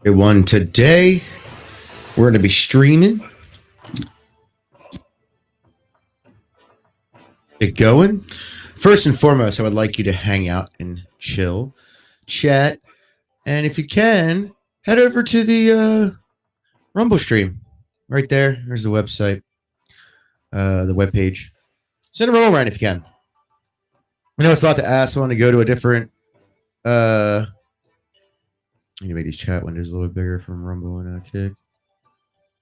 Everyone, today we're going to be streaming. Get going. First and foremost, I would like you to hang out and chill, chat, and if you can, head over to the Rumble stream. Right there. There's the website, the webpage. Send a roll around if you can. I know it's a lot to ask. I want to go to a different. I need to make these chat windows a little bit bigger from Rumble and Kick.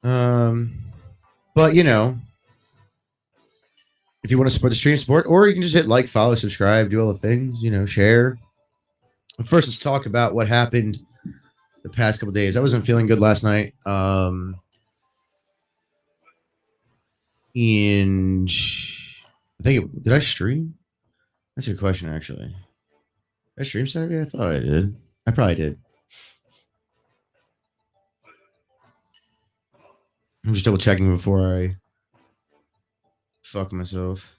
But you know, if you want to support the stream, support, or you can just hit like, follow, subscribe, do all the things, you know, share. But first, let's talk about what happened the past couple days. I wasn't feeling good last night. And I think did I stream? That's a good question, actually. Did I stream Saturday? I thought I did. I probably did. I'm just double checking before I fuck myself.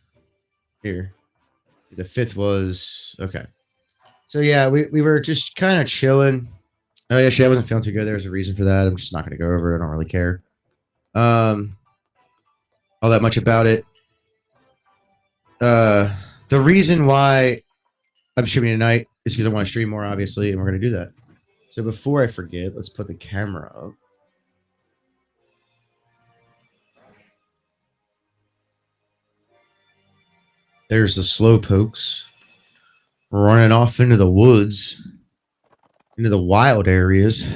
Here. The 5th was okay. So yeah, we were just kind of chilling. Oh yeah, shit, I wasn't feeling too good. There's a reason for that. I'm just not gonna go over it. I don't really care. All that much about it. The reason why I'm streaming tonight is because I want to stream more, obviously, and we're gonna do that. So before I forget, let's put the camera up. There's the slowpokes running off into the woods, into the wild areas.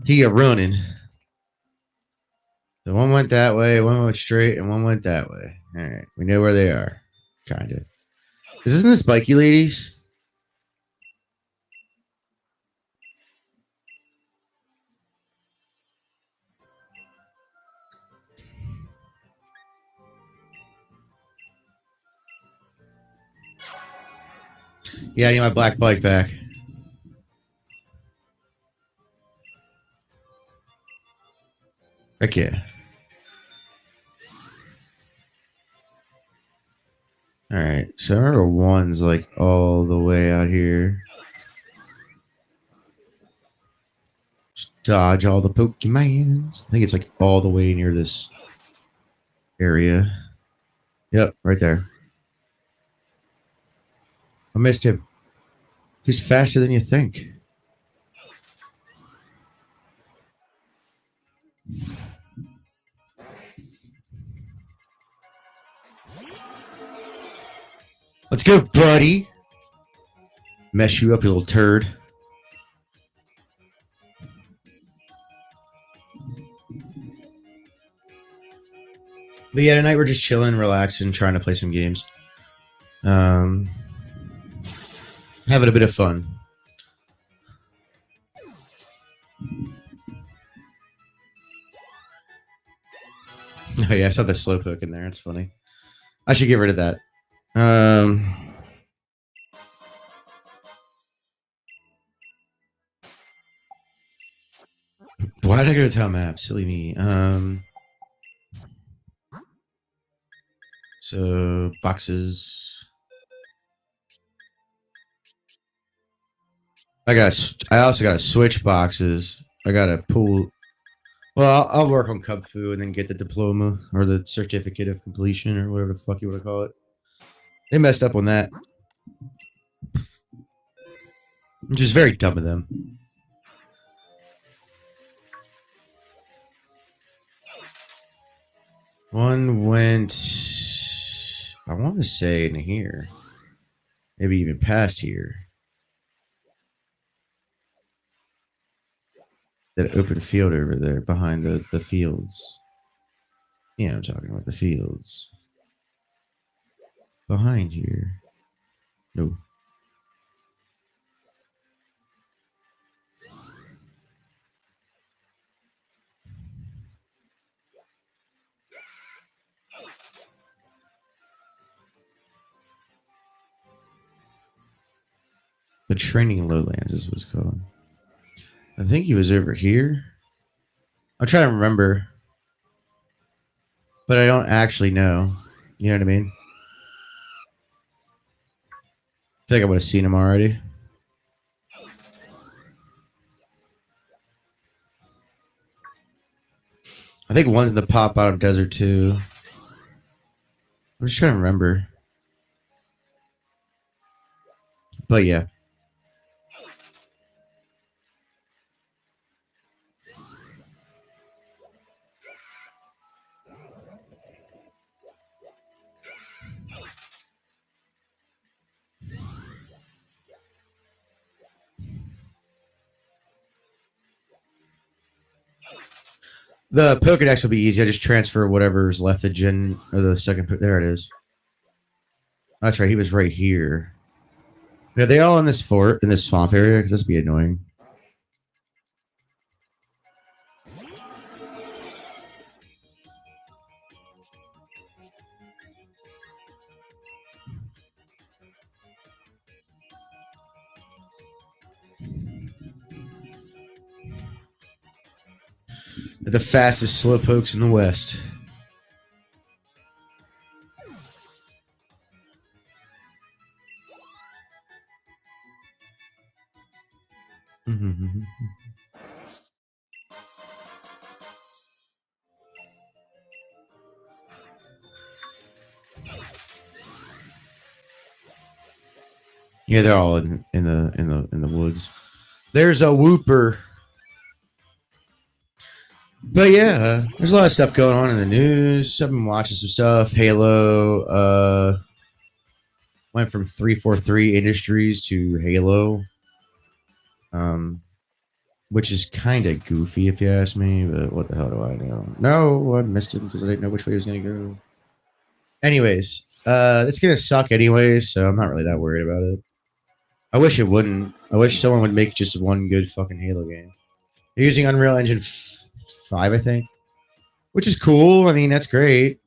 He got running. So one went that way, one went straight, and one went that way. All right, we know where they are, kind of. Isn't this Spiky Ladies? Yeah, I need my black bike back. Heck yeah. All right, so I remember one's like all the way out here. Just dodge all the Pokemons. I think it's like all the way near this area. Yep, right there. I missed him. He's faster than you think. Let's go, buddy. Mess you up, you little turd. But yeah, tonight we're just chilling, relaxing, trying to play some games. Having a bit of fun. Oh yeah, I saw the slowpoke in there. It's funny. I should get rid of that. Um, why did I go to town map? Silly me. So boxes. I also got to switch boxes. I got to pull. Well, I'll work on Kubfu and then get the diploma or the certificate of completion or whatever the fuck you want to call it. They messed up on that, which is very dumb of them. One went, I want to say in here, maybe even past here. That open field over there behind the fields. Yeah, I'm talking about the fields. Behind here. No. The training lowlands is what's called. I think he was over here. I'm trying to remember, but I don't actually know. You know what I mean? I think I would have seen him already. I think one's in the Pop Bottom Desert too. I'm just trying to remember. But yeah. The Pokedex will be easy. I just transfer whatever's left the gen or the second. There it is. That's right. He was right here. Are they all in this fort in this swamp area? Because this would be annoying. The fastest slowpokes in the West. Yeah, they're all in the woods. There's a Whooper. But yeah, there's a lot of stuff going on in the news. I've been watching some stuff. Halo went from 343 Industries to Halo, which is kind of goofy if you ask me. But what the hell do I know? No, I missed it because I didn't know which way it was going to go. Anyways, it's going to suck anyways, so I'm not really that worried about it. I wish it wouldn't. I wish someone would make just one good fucking Halo game. They're using Unreal Engine 5, I think. Which is cool. I mean, that's great.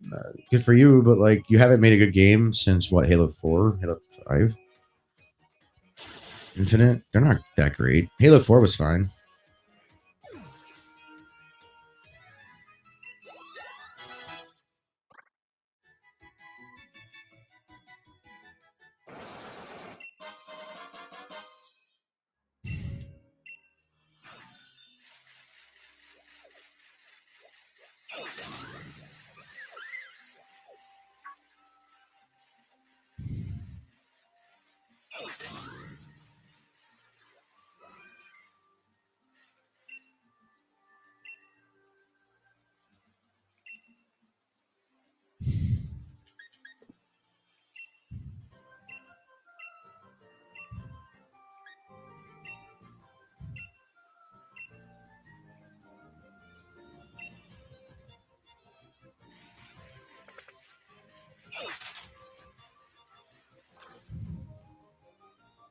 Good for you, but like, you haven't made a good game since what? Halo 4, Halo 5, Infinite. They're not that great. Halo 4 was fine.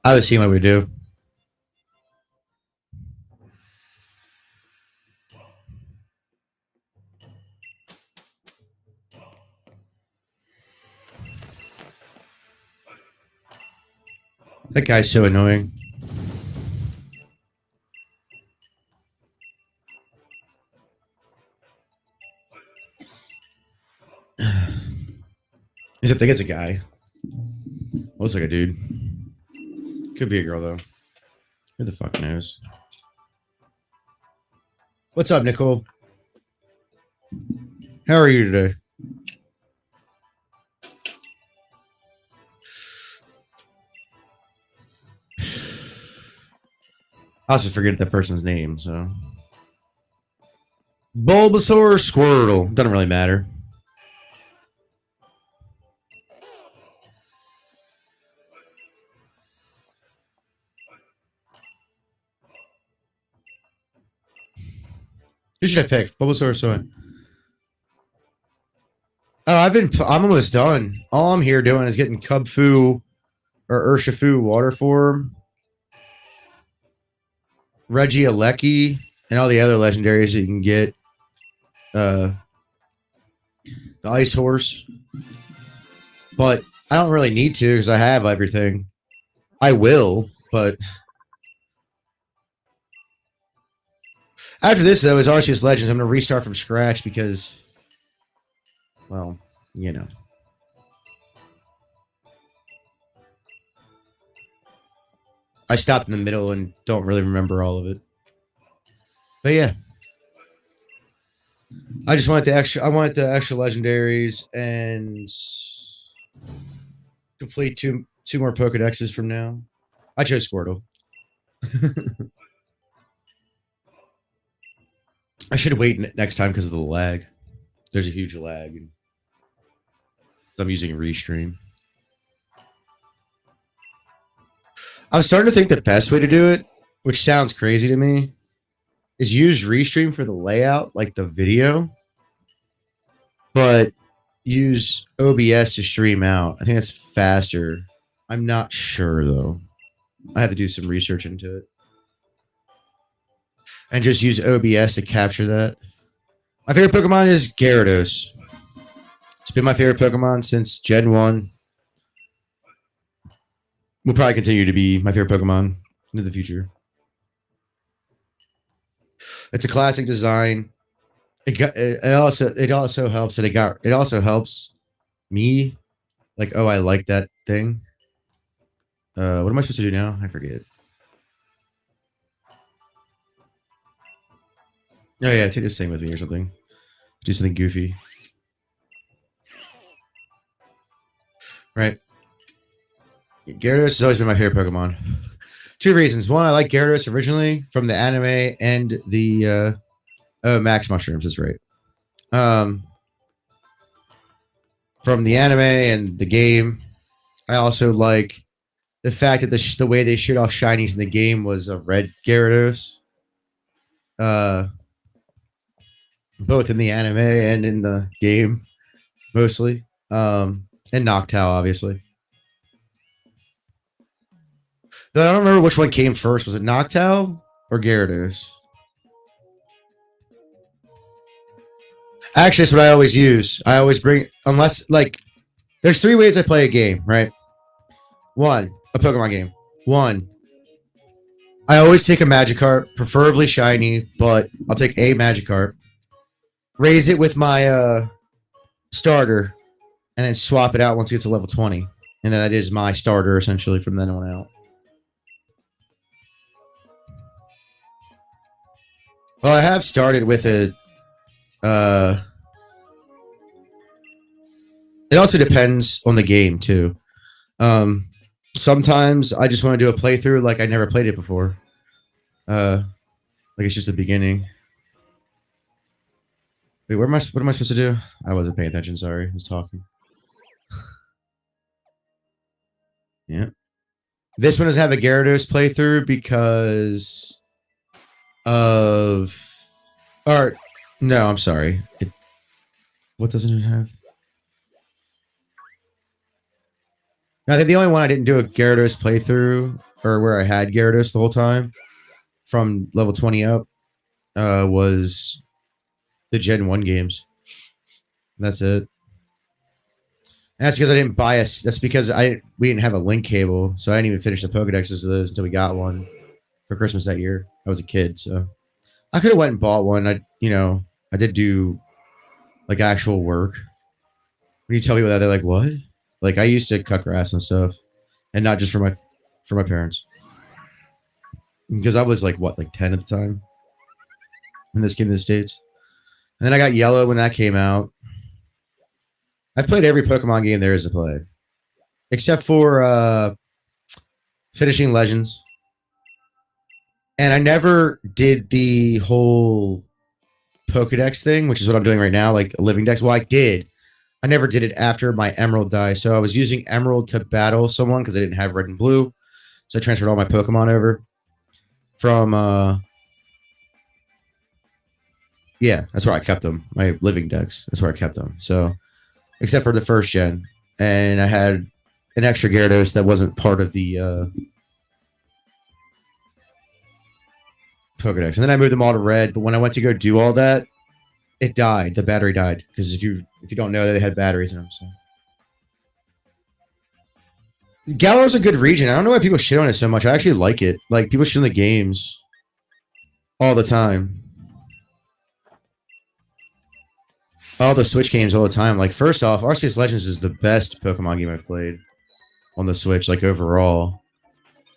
I was seeing what we do. That guy's so annoying. Except I think it's a guy. Looks like a dude. Could be a girl though. Who the fuck knows? What's up, Nicole? How are you today? I also forget that person's name, so. Bulbasaur Squirtle. Doesn't really matter. Who should I pick? Bulbasaur or Soin? Oh, I'm almost done. All I'm here doing is getting Kubfu or Urshifu water form, Regieleki, and all the other legendaries that you can get. The Ice Horse. But I don't really need to because I have everything. I will, but after this, though, is Arceus Legends. I'm going to restart from scratch because, well, you know. I stopped in the middle and don't really remember all of it. But yeah. I just wanted the extra. I wanted the extra legendaries and complete two more Pokedexes from now. I chose Squirtle. I should wait next time because of the lag. There's a huge lag. And I'm using Restream. I'm starting to think the best way to do it, which sounds crazy to me, is use Restream for the layout, like the video, but use OBS to stream out. I think that's faster. I'm not sure, though. I have to do some research into it. And just use OBS to capture that. My favorite Pokemon is Gyarados. It's been my favorite Pokemon since Gen 1. Will probably continue to be my favorite Pokemon into the future. It's a classic design. It also helps that it also helps me. Like, oh, I like that thing. What am I supposed to do now? I forget. Oh yeah, take this thing with me or something. Do something goofy. Right. Gyarados has always been my favorite Pokemon. Two reasons. One, I like Gyarados originally from the anime and the Max Mushrooms. That's right. From the anime and the game. I also like the fact that the way they shoot off shinies in the game was a red Gyarados. Both in the anime and in the game, mostly. And Noctowl, obviously. Though I don't remember which one came first. Was it Noctowl or Gyarados? Actually, that's what I always use. I always bring, unless, like, there's three ways I play a game, right? One, a Pokemon game. One, I always take a Magikarp, preferably shiny, but I'll take a Magikarp, raise it with my starter, and then swap it out once it gets to level 20. And then that is my starter, essentially, from then on out. Well, I have started with a... it also depends on the game, too. Sometimes I just want to do a playthrough like I never played it before. Like it's just the beginning. Wait, what am I supposed to do? I wasn't paying attention, sorry. I was talking. Yeah. This one doesn't have a Gyarados playthrough because of... Or, no, I'm sorry. What doesn't it have? No, I think the only one I didn't do a Gyarados playthrough, or where I had Gyarados the whole time, from level 20 up, was the Gen 1 games. That's it. And that's because I didn't buy us. That's because we didn't have a link cable, so I didn't even finish the Pokedexes of those until we got one for Christmas that year. I was a kid, so I could have went and bought one. I did do like actual work. When you tell people that, they're like, "What?" Like I used to cut grass and stuff, and not just for my parents, because I was like 10 at the time when this came to the States. And then I got Yellow when that came out. I've played every Pokemon game there is to play, except for finishing Legends. And I never did the whole Pokedex thing, which is what I'm doing right now, like a living dex. Well, I did. I never did it after my Emerald died. So I was using Emerald to battle someone because I didn't have Red and Blue. So I transferred all my Pokemon over from yeah, that's where I kept them. My living decks. That's where I kept them. So except for the first gen. And I had an extra Gyarados that wasn't part of the Pokedex. And then I moved them all to red. But when I went to go do all that, it died. The battery died. Because if you don't know, they had batteries in them. So Galor's a good region. I don't know why people shit on it so much. I actually like it. Like people shit on the games all the time. All the Switch games all the time. Like first off, Arceus Legends is the best Pokemon game I've played on the Switch, like overall.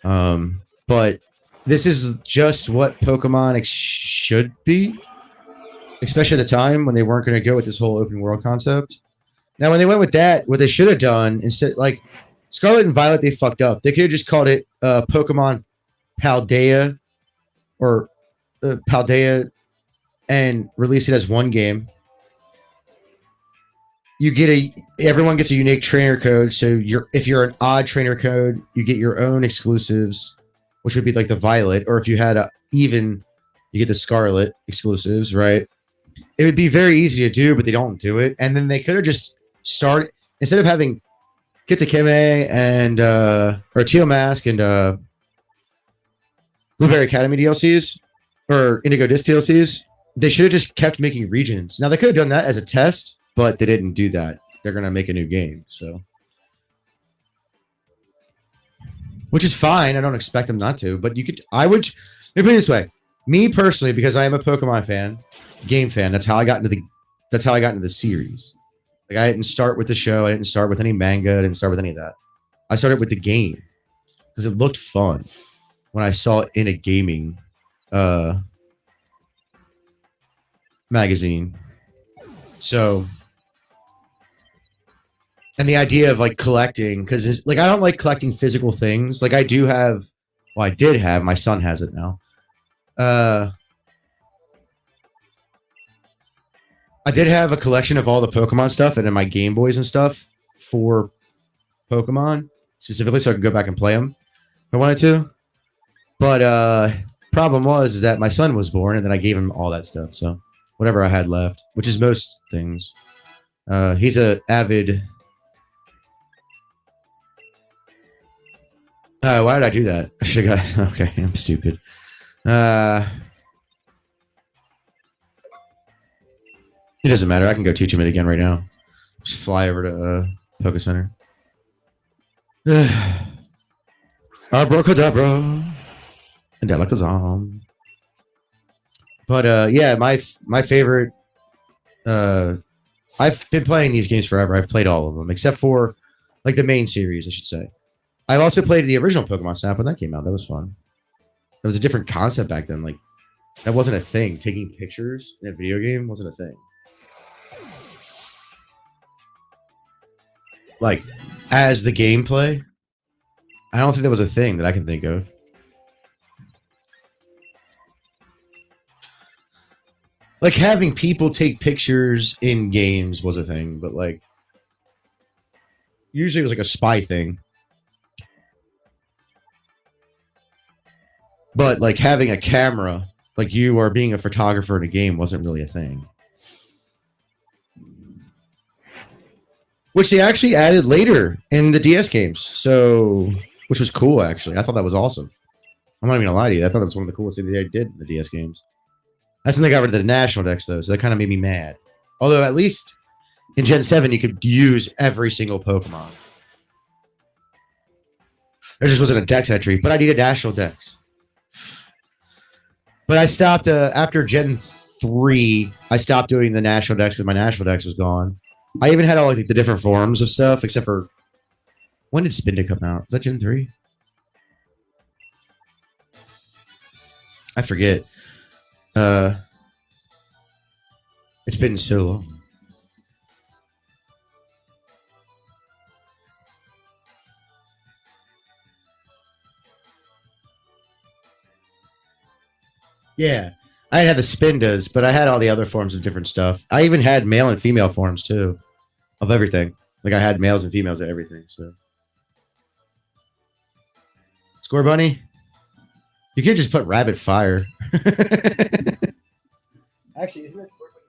But this is just what Pokemon should be, especially at the time when they weren't going to go with this whole open world concept. Now, when they went with that, what they should have done instead, like Scarlet and Violet, they fucked up. They could have just called it Pokemon Paldea or Paldea and release it as one game. You get everyone gets a unique trainer code. So if you're an odd trainer code, you get your own exclusives, which would be like the Violet, or if you had you get the Scarlet exclusives, right? It would be very easy to do, but they don't do it. And then they could have just started instead of having Kitakeme and or Teal Mask and Blueberry Academy DLCs or Indigo Disc DLCs. They should have just kept making regions. Now they could have done that as a test, but they didn't do that. They're gonna make a new game, so which is fine. I don't expect them not to, but you could. Let me put it this way: me personally, because I am a Pokemon fan, game fan. That's how I got into the series. Like I didn't start with the show. I didn't start with any manga. I didn't start with any of that. I started with the game because it looked fun when I saw it in a gaming magazine. So. And the idea of like collecting, because like I don't like collecting physical things. Like I did have. My son has it now. I did have a collection of all the Pokemon stuff and then my Game Boys and stuff for Pokemon specifically, so I could go back and play them if I wanted to. But problem was that my son was born, and then I gave him all that stuff. So whatever I had left, which is most things. He's a avid. Why did I do that? I should have got... Okay, I'm stupid. It doesn't matter. I can go teach him it again right now. Just fly over to Poke Center. Abracadabra. And Alakazam. But yeah, my favorite... I've been playing these games forever. I've played all of them, except for like the main series, I should say. I've also played the original Pokemon Snap when that came out. That was fun. That was a different concept back then. Like, that wasn't a thing. Taking pictures in a video game wasn't a thing. Like, as the gameplay, I don't think that was a thing that I can think of. Like, having people take pictures in games was a thing, but, like, usually it was like a spy thing. But, like, having a camera, like you are being a photographer in a game, wasn't really a thing. Which they actually added later in the DS games. So, which was cool, actually. I thought that was awesome. I'm not even gonna lie to you. I thought that was one of the coolest things they did in the DS games. That's when they got rid of the National Dex, though, so that kind of made me mad. Although, at least In Gen 7, you could use every single Pokemon. There just wasn't a Dex entry, but I needed National Dex. But I stopped after Gen 3. I stopped doing the National Dex because my National Dex was gone. I even had all like the different forms of stuff, except for when did Spinda come out? Was that Gen 3? I forget. It's been so long. Yeah. I had the Spindas, but I had all the other forms of different stuff. I even had male and female forms too of everything. Like I had males and females of everything. So, Score Bunny, you could just put Rabbit Fire. Actually, isn't that Score Bunny?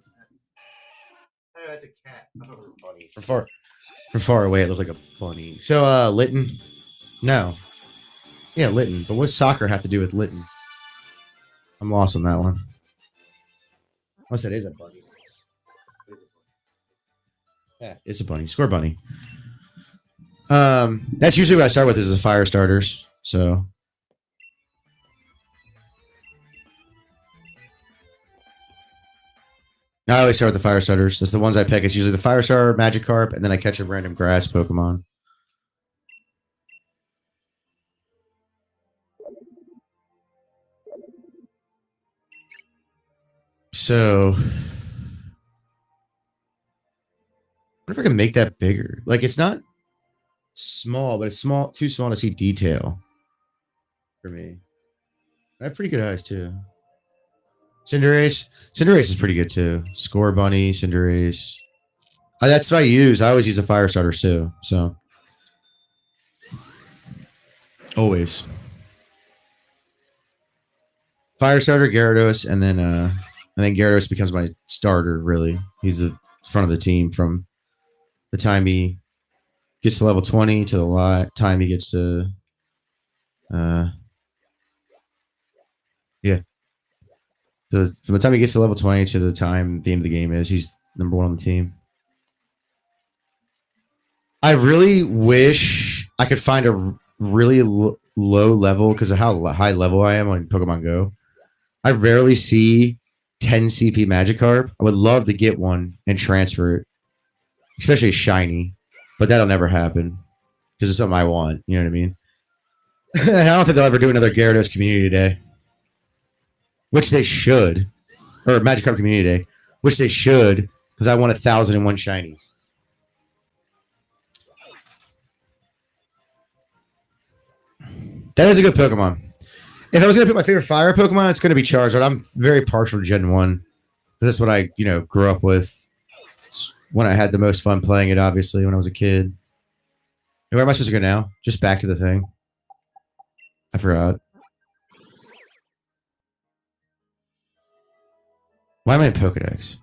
Oh, that's a cat. I thought it was a bunny. From far away, it looked like a bunny. So, Litten, no, yeah, Litten. But what's soccer have to do with Litten? I'm lost on that one. Unless that is a bunny. Yeah, it's a bunny. Score Bunny. That's usually what I start with is the fire starters. So I always start with the fire starters. That's the ones I pick. It's usually the fire starter, Magikarp, and then I catch a random grass Pokemon. So I wonder if I can make that bigger. Like it's not small, but it's small, too small to see detail for me. I have pretty good eyes too. Cinderace. Cinderace is pretty good too. Score Bunny, Cinderace. That's what I use. I always use the fire starters too. So always fire starter Gyarados, and then Gyarados becomes my starter. Really, he's the front of the team from the time he gets to level 20 to the time he gets to yeah. From the time he gets to level 20 to the time the end of the game is, he's number 1 on the team. I really wish I could find a really low level because of how high level I am on Pokemon Go. I rarely see 10 CP Magikarp. I would love to get one and transfer it, especially shiny, but that'll never happen because it's something I want. You know what I mean? I don't think they'll ever do another Gyarados Community Day, which they should, or Magikarp Community Day, which they should, because I want 1,001 shinies. That is a good Pokemon. If I was going to pick my favorite fire Pokemon, it's going to be Charizard. I'm very partial to Gen 1. That's what I, grew up with. It's when I had the most fun playing it, obviously, when I was a kid. And where am I supposed to go now? Just back to the thing. I forgot. Why am I in Pokedex?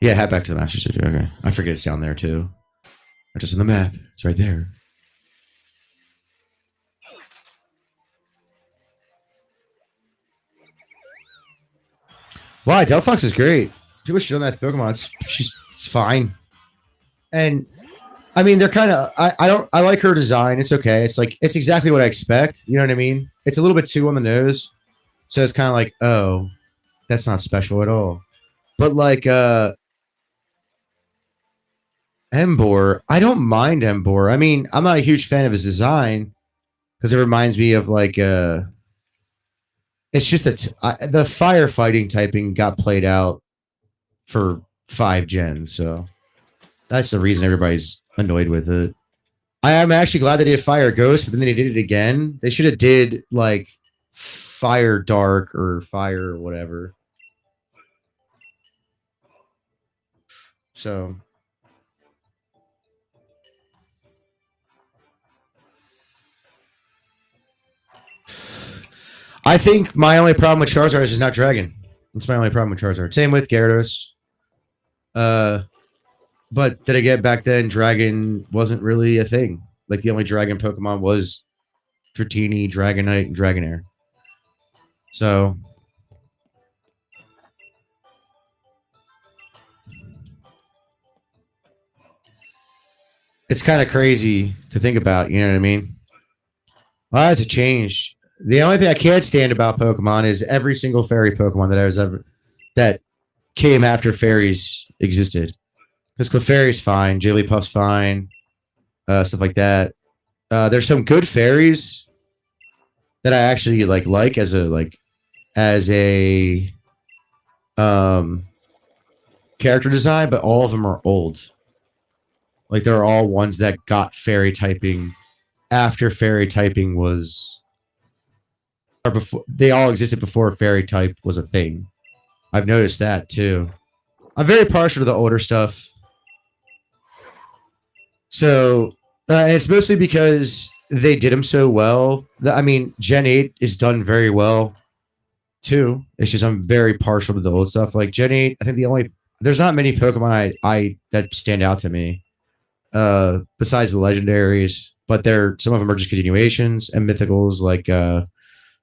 Yeah, head back to the Master Studio. Okay. I forget it's down there, too. Not just on the map. It's right there. Why? Delphox is great. People should know that Pokemon. It's fine. And I mean, they're kind of. I like her design. It's okay. It's exactly what I expect. You know what I mean? It's a little bit too on the nose, so it's kind of like, oh, that's not special at all. But like Embor, I don't mind Embor. I mean, I'm not a huge fan of his design because it reminds me of like it's just that the firefighting typing got played out for 5 gens, so that's the reason everybody's annoyed with it. I am actually glad they did Fire Ghost, but then they did it again. They should have did like Fire Dark or Fire or whatever. So I think my only problem with Charizard is not Dragon. That's my only problem with Charizard. Same with Gyarados. But did I get back then? Dragon wasn't really a thing. Like the only Dragon Pokemon was Dratini, Dragonite, and Dragonair. So it's kind of crazy to think about. You know what I mean? A lot has changed. The only thing I can't stand about Pokemon is every single fairy Pokemon that I was ever that came after fairies existed. Because Clefairy's fine, Jigglypuff's fine, stuff like that. There's some good fairies that I actually like as a character design, but all of them are old. Like they're all ones that got fairy typing after fairy typing was, or before they all existed before fairy type was a thing. I've noticed that too. I'm very partial to the older stuff. So it's mostly because they did them so well. I mean, Gen 8 is done very well too. It's just I'm very partial to the old stuff. Like Gen 8, I think there's not many Pokemon I that stand out to me. Besides the legendaries, but some of them are just continuations and mythicals like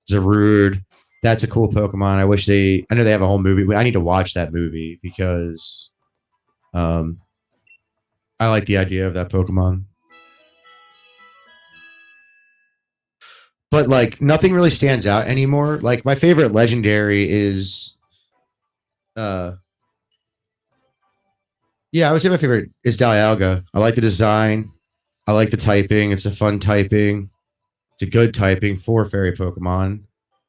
Zarude. That's a cool Pokemon. I know they have a whole movie. I need to watch that movie because I like the idea of that Pokemon. But like nothing really stands out anymore. Like my favorite legendary is yeah, I would say my favorite is Dialga. I like the design. I like the typing. It's a fun typing. It's a good typing for fairy Pokemon.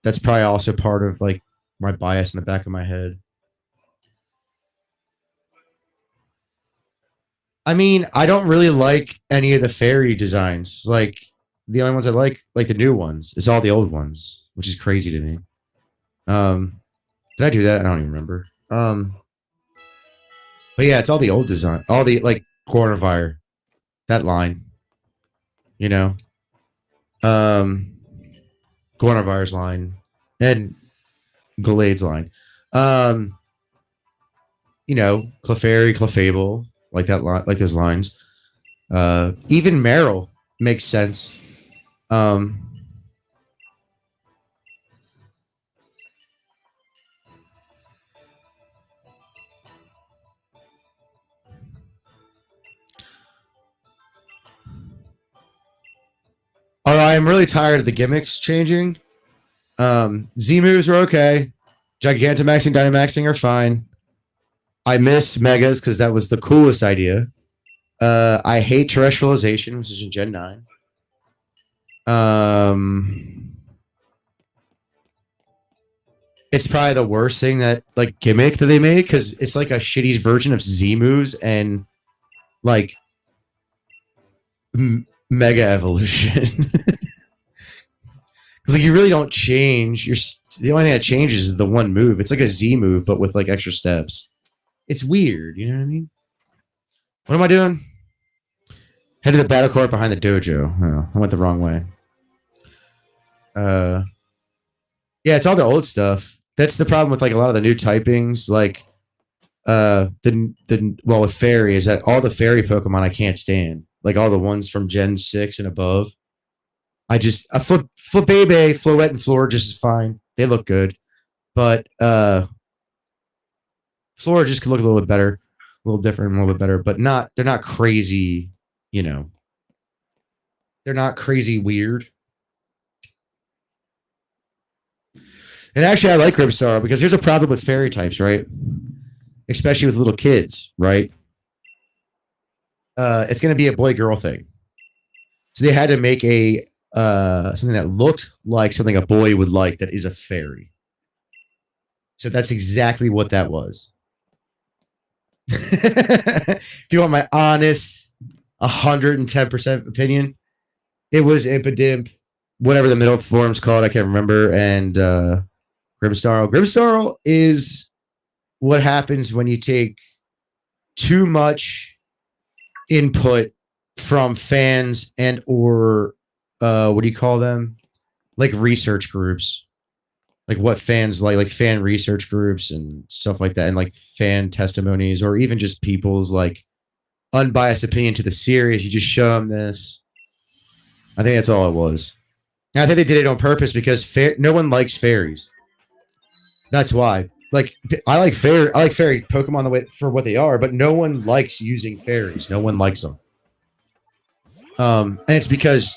That's probably also part of like my bias in the back of my head. I mean, I don't really like any of the fairy designs. Like the only ones I like the new ones. It's all the old ones, which is crazy to me. Did I do that? I don't even remember. But yeah, it's all the old design, all the like Cornfire, that line, you know, um, Cornfire's line and Glade's line, um, Clefairy, Clefable, like that line, like those lines. Even Meryl makes sense. Um, Although I'm really tired of the gimmicks changing. Z moves are okay. Gigantamax and Dynamaxing are fine. I miss Megas because that was the coolest idea. I hate terrestrialization, which is in Gen 9. It's probably the worst thing that like gimmick that they made because it's like a shitty version of Z moves and like Mega Evolution. Because like you really don't change. The only thing that changes is the one move. It's like a Z move, but with like extra steps. It's weird. You know what I mean? What am I doing? Head to the battle court behind the dojo. Oh, I went the wrong way. Yeah, it's all the old stuff. That's the problem with like a lot of the new typings. Like with fairy is that all the fairy Pokemon I can't stand. Like all the ones from Gen 6 and above. I Flabébé, Floette, and Floor just is fine. They look good. But Flora just could look a little bit better, a little different, a little bit better, but they're not crazy, they're not crazy weird. And actually I like Grimmstar because there's a problem with fairy types, right? Especially with little kids, right? It's gonna be a boy-girl thing. So they had to make a something that looked like something a boy would like that is a fairy. So that's exactly what that was. If you want my honest 110% opinion, it was Impidimp, whatever the middle form's called, I can't remember, and Grimmsnarl. Grimmsnarl is what happens when you take too much input from fans and or what do you call them? Like research groups. Like what fans like fan research groups and stuff like that, and like fan testimonies, or even just people's like unbiased opinion to the series. You just show them this. I think that's all it was. And I think they did it on purpose because no one likes fairies. That's why. Like I like fairy Pokemon the way for what they are, but no one likes using fairies. No one likes them. And it's because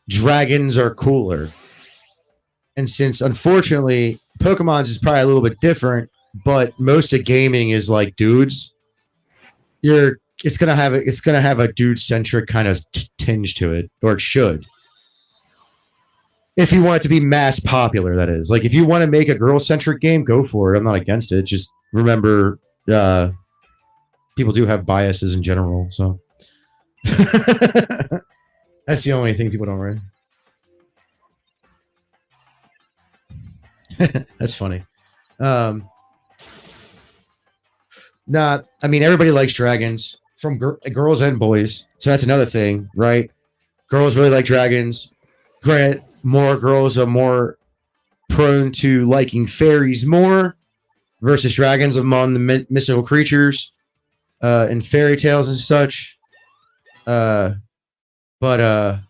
dragons are cooler. And since unfortunately Pokemon's is probably a little bit different, but most of gaming is like dudes, it's gonna have a dude centric kind of tinge to it, or it should. If you want it to be mass popular, that is. Like if you want to make a girl centric game, go for it. I'm not against it. Just remember, people do have biases in general, so that's the only thing people don't read. That's funny. Um, nah, I mean everybody likes dragons from girls and boys, so that's another thing, right? Girls really like dragons. Grant more girls are more prone to liking fairies more versus dragons among the mystical creatures in fairy tales and such. Uh, but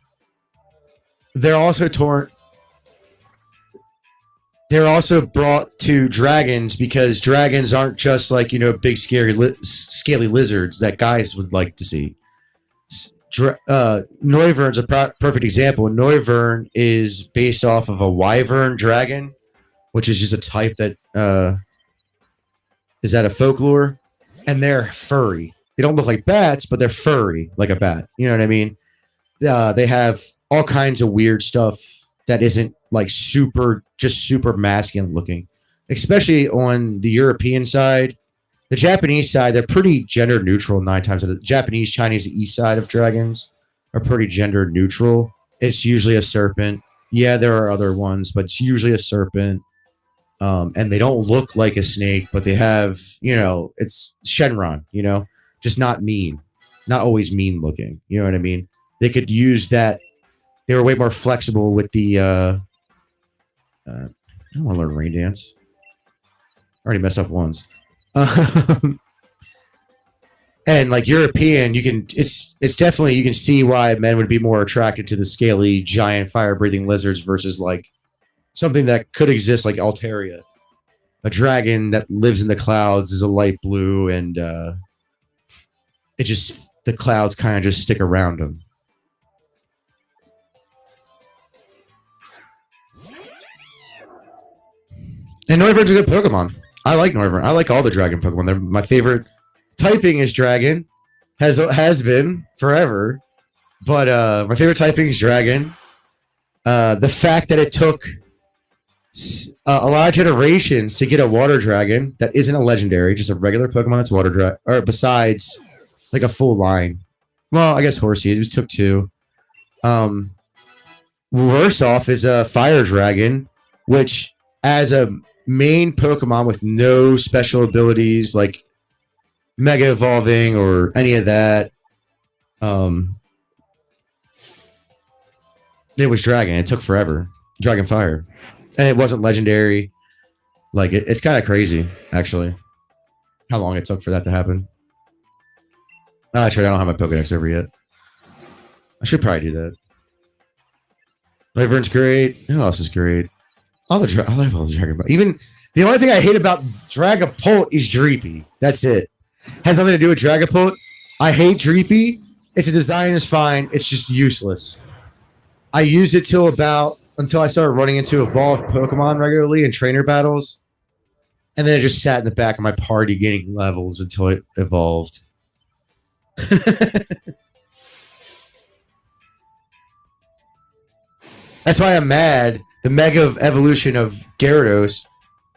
they're also torn. They're also brought to dragons because dragons aren't just like big scary scaly lizards that guys would like to see. Noivern's a perfect example. Noivern is based off of a wyvern dragon, which is just a type that is out of folklore, and they're furry. They don't look like bats, but they're furry like a bat. You know what I mean? They have all kinds of weird stuff that isn't like super masculine looking, especially on the European side. The Japanese side, they're pretty gender neutral 9 times out of the Japanese, Chinese, the east side of dragons are pretty gender neutral. It's usually a serpent. Yeah, there are other ones, but it's usually a serpent. And they don't look like a snake, but they have, it's Shenron, just not mean. Not always mean looking. You know what I mean? They could use that. They were way more flexible with the I don't want to learn rain dance. I already messed up once. And like European, it's definitely, you can see why men would be more attracted to the scaly giant fire breathing lizards versus like something that could exist like Altaria. A dragon that lives in the clouds is a light blue, and the clouds kind of just stick around them. And Noivern's a good Pokemon. I like Noivern. I like all the dragon Pokemon. They're my favorite. Typing is dragon. Has been forever. But my favorite typing is dragon. The fact that it took a lot of generations to get a water dragon that isn't a legendary, just a regular Pokemon that's water dragon, or besides like a full line. Well, I guess Horsey. It just took 2. Worse off is a fire dragon, which as a main Pokemon with no special abilities like Mega Evolving or any of that, it was Dragon. It took forever. Dragon Fire. And it wasn't legendary. Like, it's kind of crazy, actually, how long it took for that to happen. Actually, I don't have my Pokedex over yet. I should probably do that. Wyvern's great. Who else is great? I love all the Dragon Ball. Even the only thing I hate about Dragapult is Dreepy. That's it. Has nothing to do with Dragapult. I hate Dreepy. Its design is fine. It's just useless. I used it until I started running into evolved Pokemon regularly in trainer battles, and then it just sat in the back of my party gaining levels until it evolved. That's why I'm mad. The Mega Evolution of Gyarados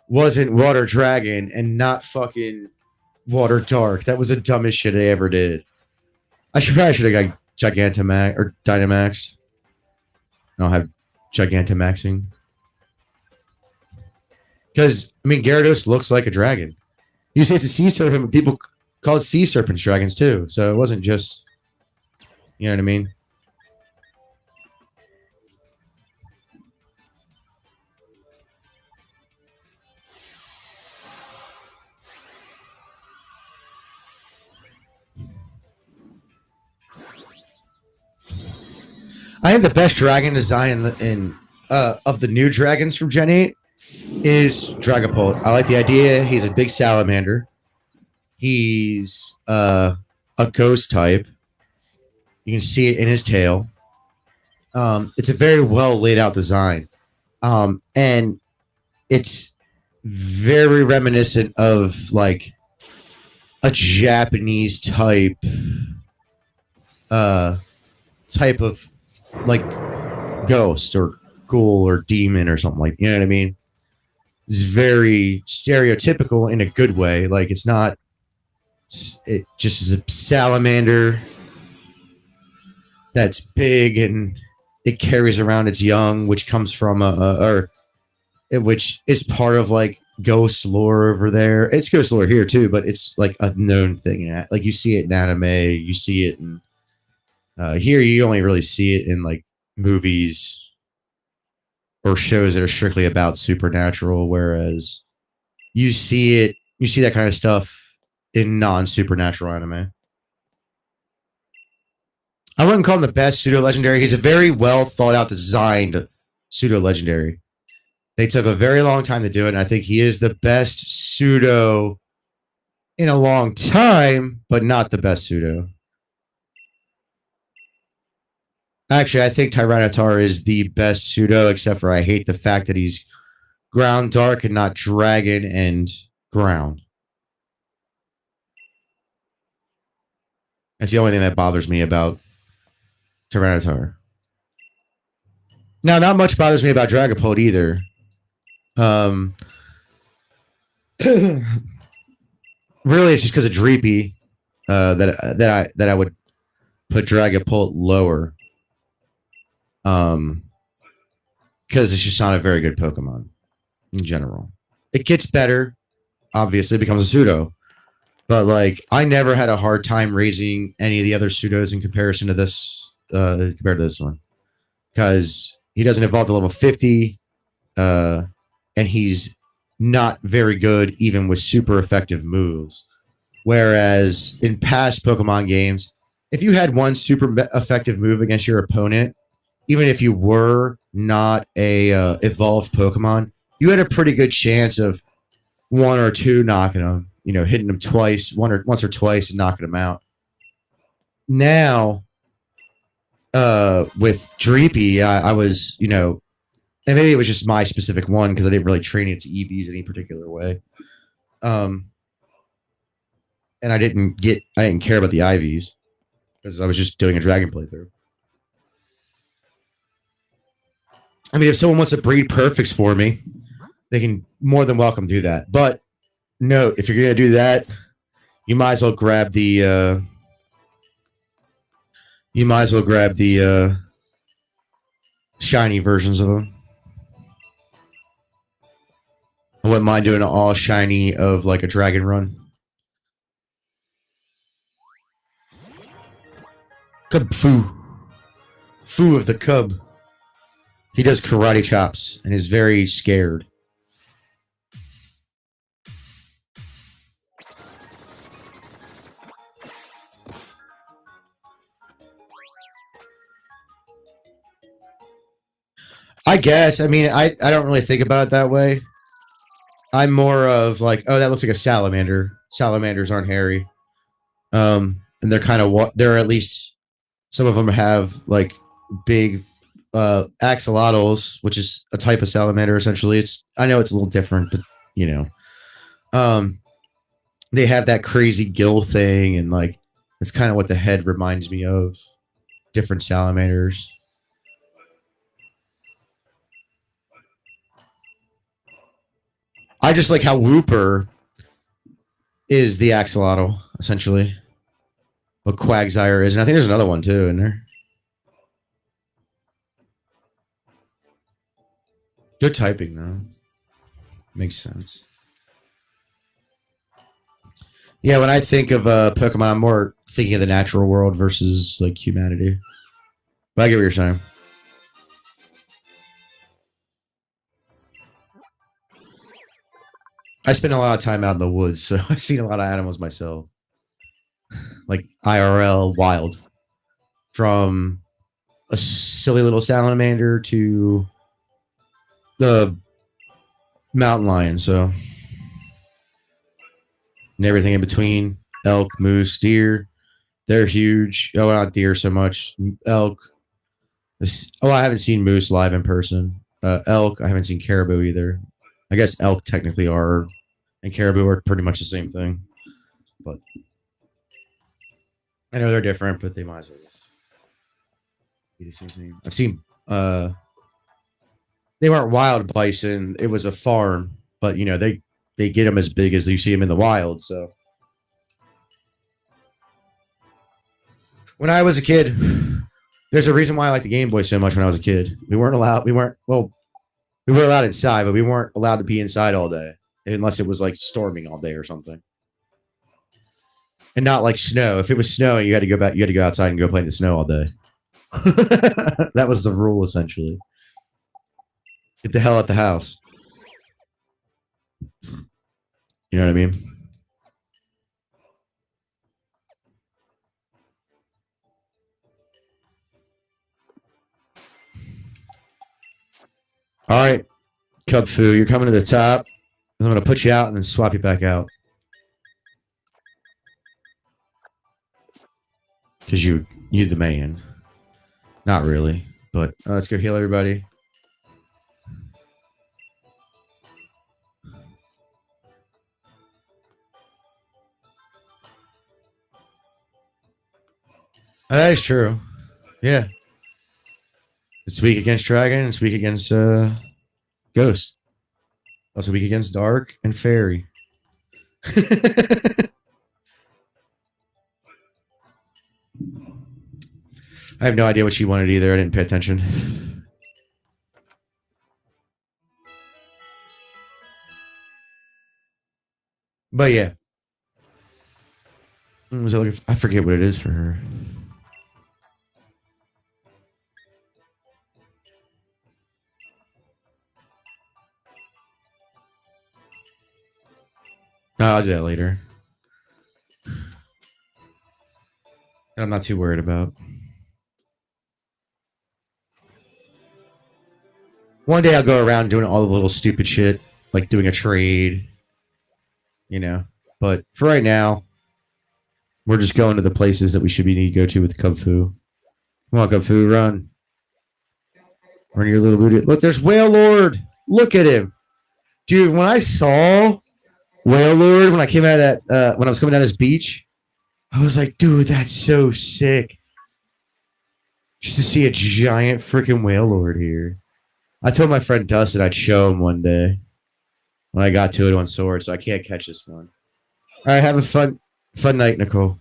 wasn't Water Dragon and not fucking Water Dark. That was the dumbest shit I ever did. I probably should have got Gigantamax or Dynamax. I don't have Gigantamaxing. Because, I mean, Gyarados looks like a dragon. You say it's a sea serpent, but people call it sea serpents dragons too. So it wasn't just, you know what I mean? I think the best dragon design of the new dragons from Gen 8 is Dragapult. I like the idea. He's a big salamander. He's a ghost type. You can see it in his tail. It's a very well laid out design, and it's very reminiscent of like a Japanese uh, type of like ghost or ghoul or demon or something like, you know what I mean? It's very stereotypical in a good way. Like it's not. It just is a salamander that's big and it carries around its young, which comes from which is part of like ghost lore over there. It's ghost lore here too, but it's like a known thing. Like you see it in anime, you see it in here. You only really see it in like movies or shows that are strictly about supernatural, whereas you see that kind of stuff in non-supernatural anime. I wouldn't call him the best pseudo legendary. He's a very well thought out, designed pseudo legendary. They took a very long time to do it, and I think he is the best pseudo in a long time, but not the best pseudo. Actually, I think Tyranitar is the best pseudo, except for I hate the fact that he's ground dark and not dragon and ground. That's the only thing that bothers me about Tyranitar. Now, not much bothers me about Dragapult either. Really, it's just because of Dreepy that I would put Dragapult lower. Because it's just not a very good Pokemon in general. It gets better, obviously, it becomes a pseudo. But like, I never had a hard time raising any of the other pseudos in comparison to this, compared to this one, because he doesn't evolve to level 50, and he's not very good even with super effective moves. Whereas in past Pokemon games, if you had one super effective move against your opponent, even if you were not a evolved Pokemon, you had a pretty good chance of one or two knocking them. You know, hitting them twice, once or twice, and knocking them out. Now, with Dreepy, I was, and maybe it was just my specific one because I didn't really train it to EVs in any particular way. And I didn't care about the IVs because I was just doing a dragon playthrough. I mean, if someone wants to breed perfects for me, they can more than welcome do that. But note, if you're gonna do that, you might as well grab the shiny versions of them. I wouldn't mind doing an all shiny of like a dragon run. Kubfu. Fu of the cub. He does karate chops and is very scared. I guess. I mean, I don't really think about it that way. I'm more of like, oh, that looks like a salamander. Salamanders aren't hairy. And they're kind of they're at least some of them have like big axolotls, which is a type of salamander essentially. I know it's a little different, but you know. They have that crazy gill thing, and like it's kind of what the head reminds me of. Different salamanders. I just like how Wooper is the axolotl, essentially. What Quagsire is, and I think there's another one too in there. Good typing though. Makes sense. Yeah, when I think of Pokemon, I'm more thinking of the natural world versus like humanity. But I get what you're saying. I spend a lot of time out in the woods, so I've seen a lot of animals myself. Like IRL wild. From a silly little salamander to the mountain lion, so and everything in between. Elk, moose, deer. They're huge. Oh, not deer so much. Elk. Oh, I haven't seen moose live in person. Elk. I haven't seen caribou either. I guess elk technically are, and caribou are pretty much the same thing. But I know they're different, but they might as well be the same thing. I've seen. They weren't wild bison. It was a farm, but they get them as big as you see them in the wild. So when I was a kid, there's a reason why I liked the Game Boy so much. When I was a kid, we weren't allowed. We were allowed inside, but we weren't allowed to be inside all day unless it was like storming all day or something. And not like snow. If it was snowing, you had to go back. You had to go outside and go play in the snow all day. That was the rule, essentially. Get the hell out the house. You know what I mean? All right, Kubfu, you're coming to the top. I'm going to put you out and then swap you back out. Because you're the man. Not really, but let's go heal everybody. That is true. Yeah. It's weak against dragon. It's weak against ghost. Also weak against dark and fairy. I have no idea what she wanted either. I didn't pay attention. But yeah. I forget what it is for her. I'll do that later. That I'm not too worried about. One day I'll go around doing all the little stupid shit, like doing a trade, But for right now, we're just going to the places that we should need to go to with Kubfu. Come on, Kubfu, run. Run your little booty. Look, there's Whale Lord. Look at him. Dude, when I saw Whale Lord, when I came out of that, when I was coming down this beach, I was like, dude, that's so sick. Just to see a giant freaking Whale Lord here. I told my friend Dustin I'd show him one day when I got to it on Sword, so I can't catch this one. All right, have a fun night, Nicole.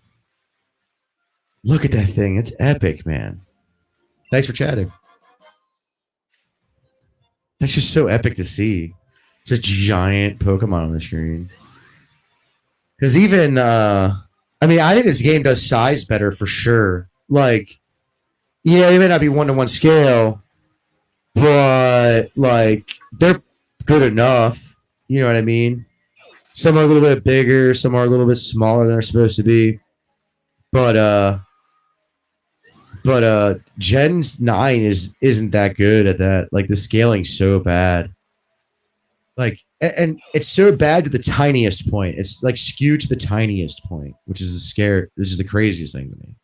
Look at that thing. It's epic, man. Thanks for chatting. That's just so epic to see. It's a giant Pokemon on the screen. Because even, I think this game does size better for sure. Like, yeah, it may not be 1-to-1 scale, but, like, they're good enough. You know what I mean? Some are a little bit bigger, some are a little bit smaller than they're supposed to be. But Gen 9 isn't that good at that. Like the scaling's so bad. Like, and it's so bad to the tiniest point. It's like skewed to the tiniest point, which is the craziest thing to me.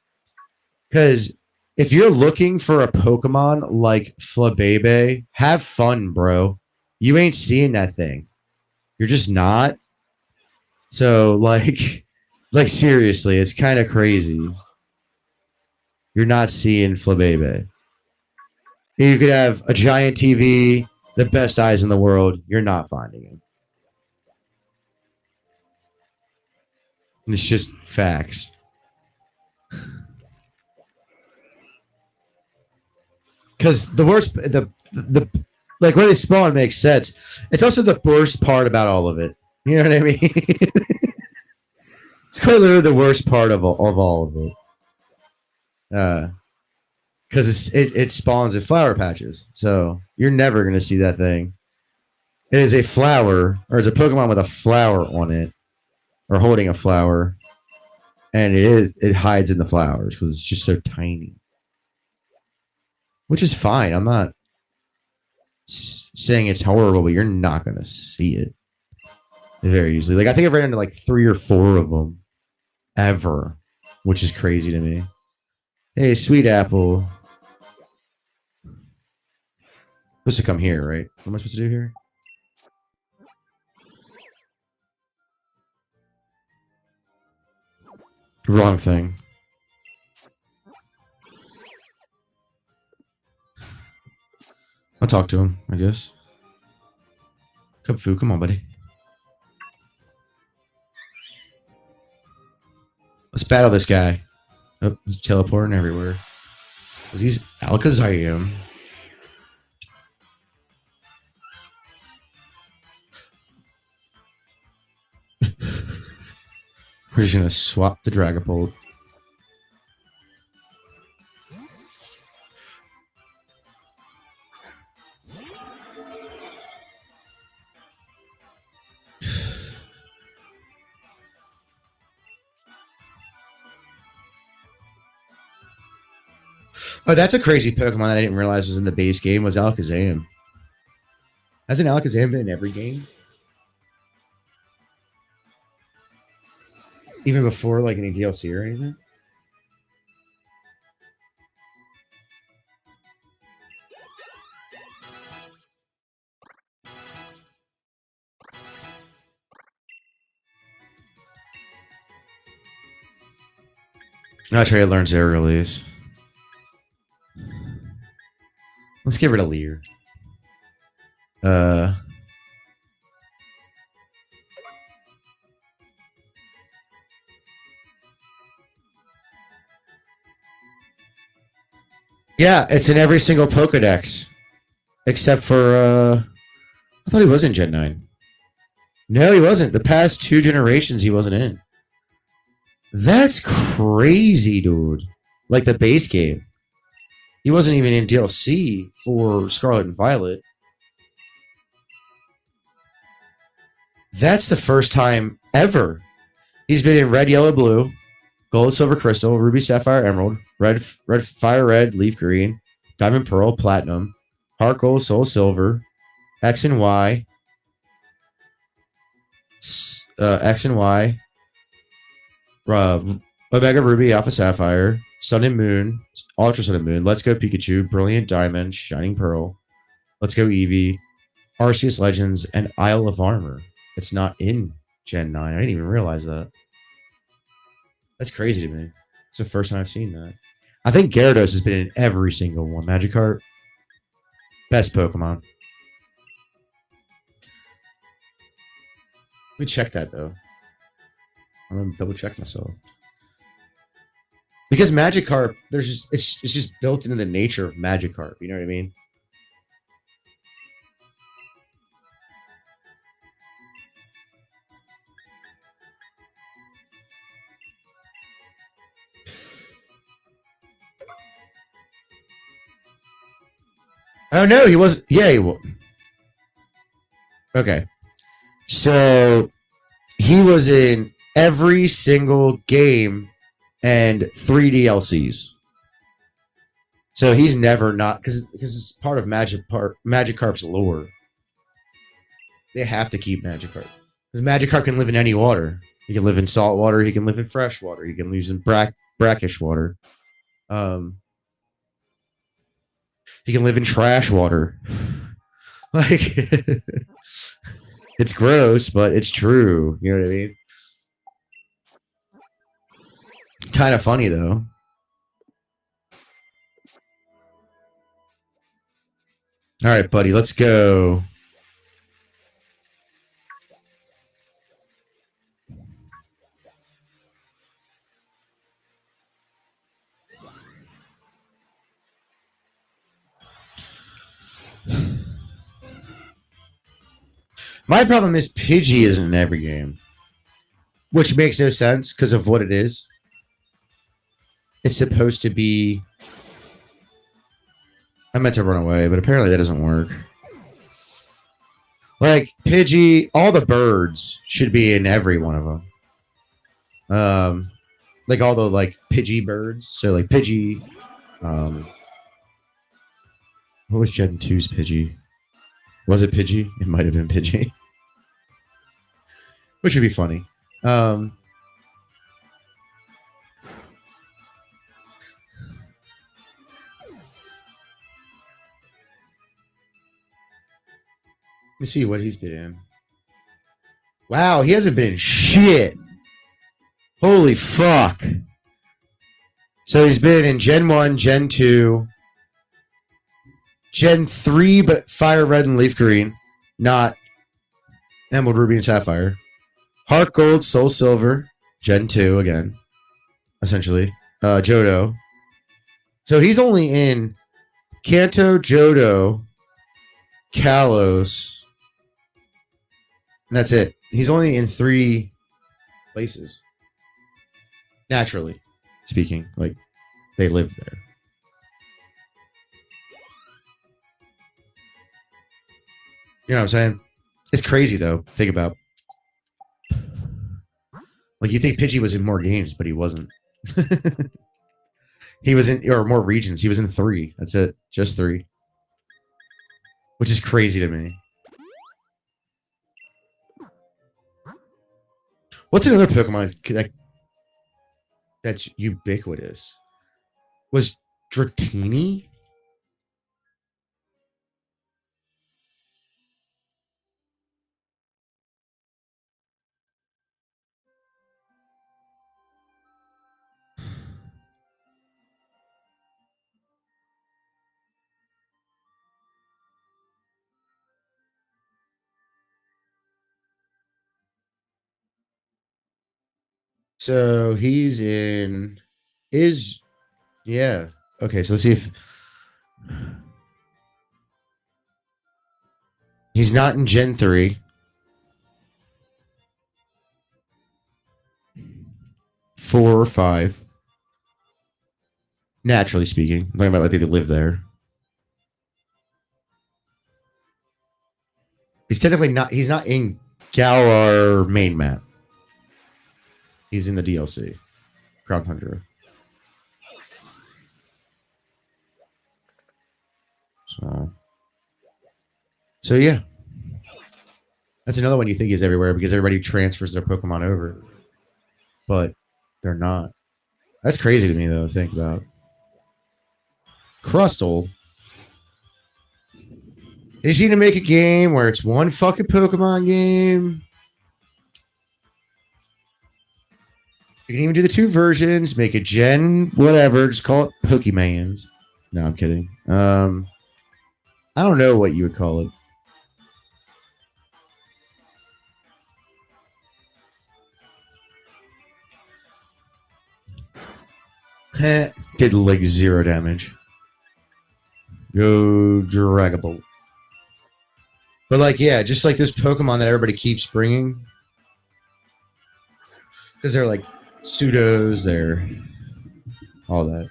Because if you're looking for a Pokemon like Flabebe, have fun, bro. You ain't seeing that thing. You're just not. So like seriously, it's kind of crazy. You're not seeing Flabebe. You could have a giant TV, the best eyes in the world. You're not finding him. It's just facts. Because the worst, the like where they spawn makes sense. It's also the worst part about all of it. You know what I mean? It's quite literally the worst part of all of it. Because it spawns in flower patches, so you're never gonna see that thing. It is a flower, or it's a Pokemon with a flower on it, or holding a flower, and it hides in the flowers because it's just so tiny, which is fine. I'm not saying it's horrible, but you're not gonna see it very easily. Like I think I've ran into like 3 or 4 of them ever. which is crazy to me. Hey, sweet apple. Supposed to come here, right? What am I supposed to do here? Wrong thing. I'll talk to him, I guess. Kubfu, come on, buddy. Let's battle this guy. Oh, he's teleporting everywhere. He's Alakazam. We're just gonna swap the Dragapult. Oh, that's a crazy Pokemon that I didn't realize was in the base game was Alakazam. Hasn't Alakazam been in every game? Even before like any DLC or anything? Not sure he learns aerial release. Let's get rid of Leer. Yeah, it's in every single Pokedex. Except for I thought he was in Gen 9. No, he wasn't. The past 2 generations he wasn't in. That's crazy, dude. Like the base game. He wasn't even in DLC for Scarlet and Violet. That's the first time ever. He's been in Red, Yellow, Blue, Gold, Silver, Crystal, Ruby, Sapphire, Emerald, Red, Fire, Red, Leaf Green, Diamond, Pearl, Platinum, Heart Gold, Soul Silver, X and Y, X and Y, Omega Ruby, Alpha Sapphire, Sun and Moon, Ultra Sun and Moon, Let's Go Pikachu, Brilliant Diamond, Shining Pearl, Let's Go Eevee, Arceus Legends, and Isle of Armor. It's not in Gen 9. I didn't even realize that. That's crazy to me. It's the first time I've seen that. I think Gyarados has been in every single one. Magikarp, best Pokemon. Let me check that, though. I'm going to double check myself. Because Magikarp, it's just built into the nature of Magikarp. You know what I mean? Oh no, he was. Yeah, he was. Okay, so he was in every single game and 3 DLCs. So he's never not because it's part of Magikarp's lore. They have to keep Magikarp because Magikarp can live in any water. He can live in salt water. He can live in fresh water. He can live in brackish water. He can live in trash water. Like it's gross, but it's true. You know what I mean? Kind of funny though. All right, buddy, let's go. My problem is Pidgey isn't in every game, which makes no sense because of what it is. It's supposed to be. I meant to run away, but apparently that doesn't work. Like Pidgey, all the birds should be in every one of them. Like all the like Pidgey birds. So like Pidgey. What was Gen 2's Pidgey? Was it Pidgey? It might have been Pidgey. Which would be funny. me see what he's been in. Wow, he hasn't been in shit. Holy fuck. So he's been in Gen 1, Gen 2, Gen 3, but Fire Red and Leaf Green, not Emerald, Ruby, and Sapphire. Heart Gold, Soul Silver, Gen 2 again, essentially. Johto. So he's only in Kanto, Johto, Kalos. And that's it. He's only in 3 places. Naturally speaking. Like, they live there. You know what I'm saying? It's crazy, though. Think about. Like, you think Pidgey was in more games, but he wasn't. He was in, or more regions. He was in 3. That's it. Just 3. Which is crazy to me. What's another Pokemon that's ubiquitous? Was Dratini? So he's in. Yeah. Okay, so let's see if. He's not in Gen 3. 4 or 5. Naturally speaking. I'm talking about like they live there. He's technically not. He's not in Galar main map. He's in the DLC. Crown Tundra. So yeah. That's another one you think is everywhere because everybody transfers their Pokemon over. But they're not. That's crazy to me though to think about. Crustle. Is he to make a game where it's one fucking Pokemon game? You can even do the 2 versions, make a gen, whatever, just call it Pokemans. No, I'm kidding. I don't know what you would call it. Did like 0 damage. Go Dragable. But like, yeah, just like those Pokemon that everybody keeps bringing. Because they're like pseudos, they're all that.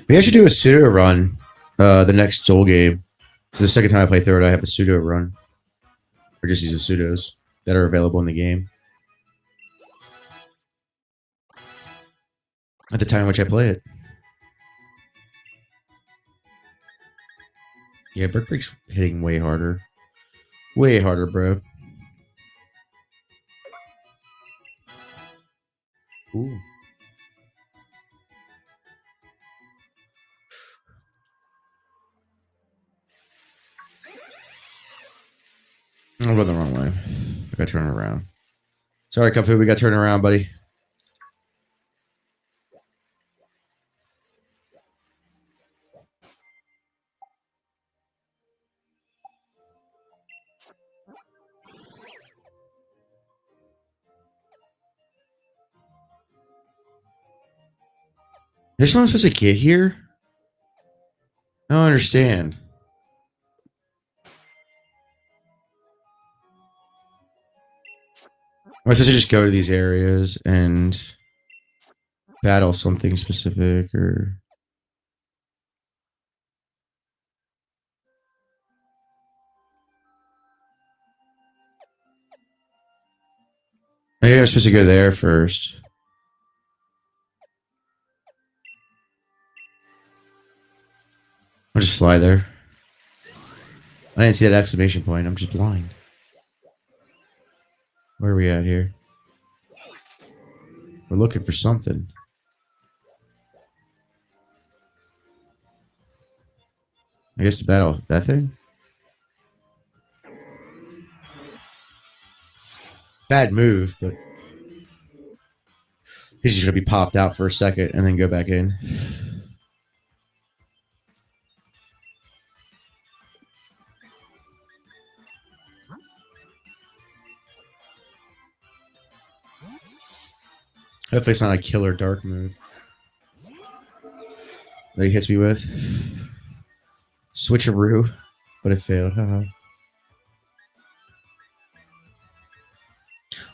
Maybe I should do a pseudo run the next Soul game. So the second time I play through it, I have a pseudo run. Or just use the pseudos that are available in the game. At the time in which I play it. Yeah, Brick Break's hitting way harder. Way harder, bro. Ooh. I'm going the wrong way. I gotta turn it around. Sorry, Kubfu, we gotta turn it around, buddy. There's someone supposed to get here? I don't understand. Am I supposed to just go to these areas and battle something specific or... Maybe I'm supposed to go there first. I'll just fly there. I didn't see that exclamation point. I'm just blind. Where are we at here? We're looking for something. I guess the battle. That thing? Bad move, but he's just gonna be popped out for a second and then go back in. Hopefully it's not a killer dark move that he hits me with. Switcheroo, but it failed. I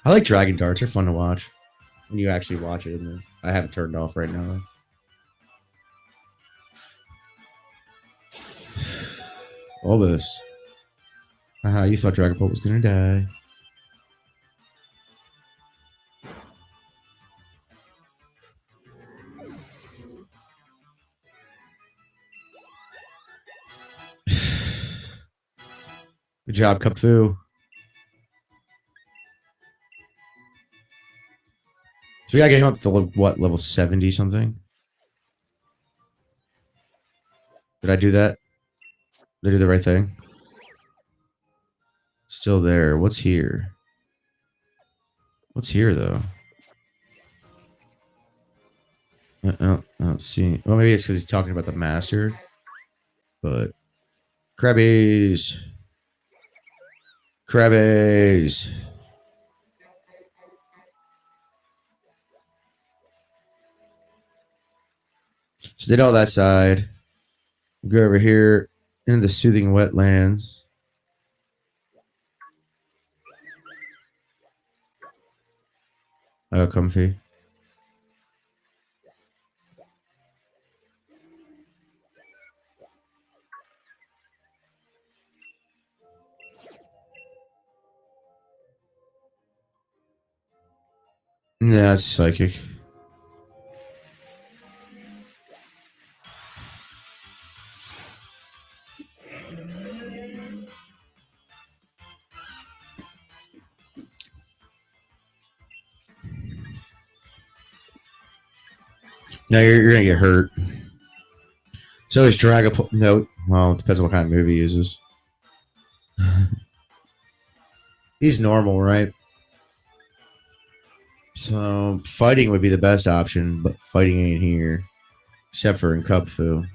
like dragon darts. They're fun to watch when you actually watch it. And I have it turned off right now. Almost. You thought Dragon Ball was gonna die. Good job, Kubfu. So we gotta get him up to what, level 70 something? Did I do that? Did I do the right thing? Still there. What's here? What's here though? I don't see. Well, maybe it's because he's talking about the master. But Krabbies. Krabbies. So did all that side. Go over here into the soothing wetlands. Oh, comfy. Nah, it's psychic. No, you're gonna get hurt. So is Dragapult. No, well, it depends on what kind of movie he uses. He's normal, right? So fighting would be the best option, but fighting ain't here. Except for in Kubfu.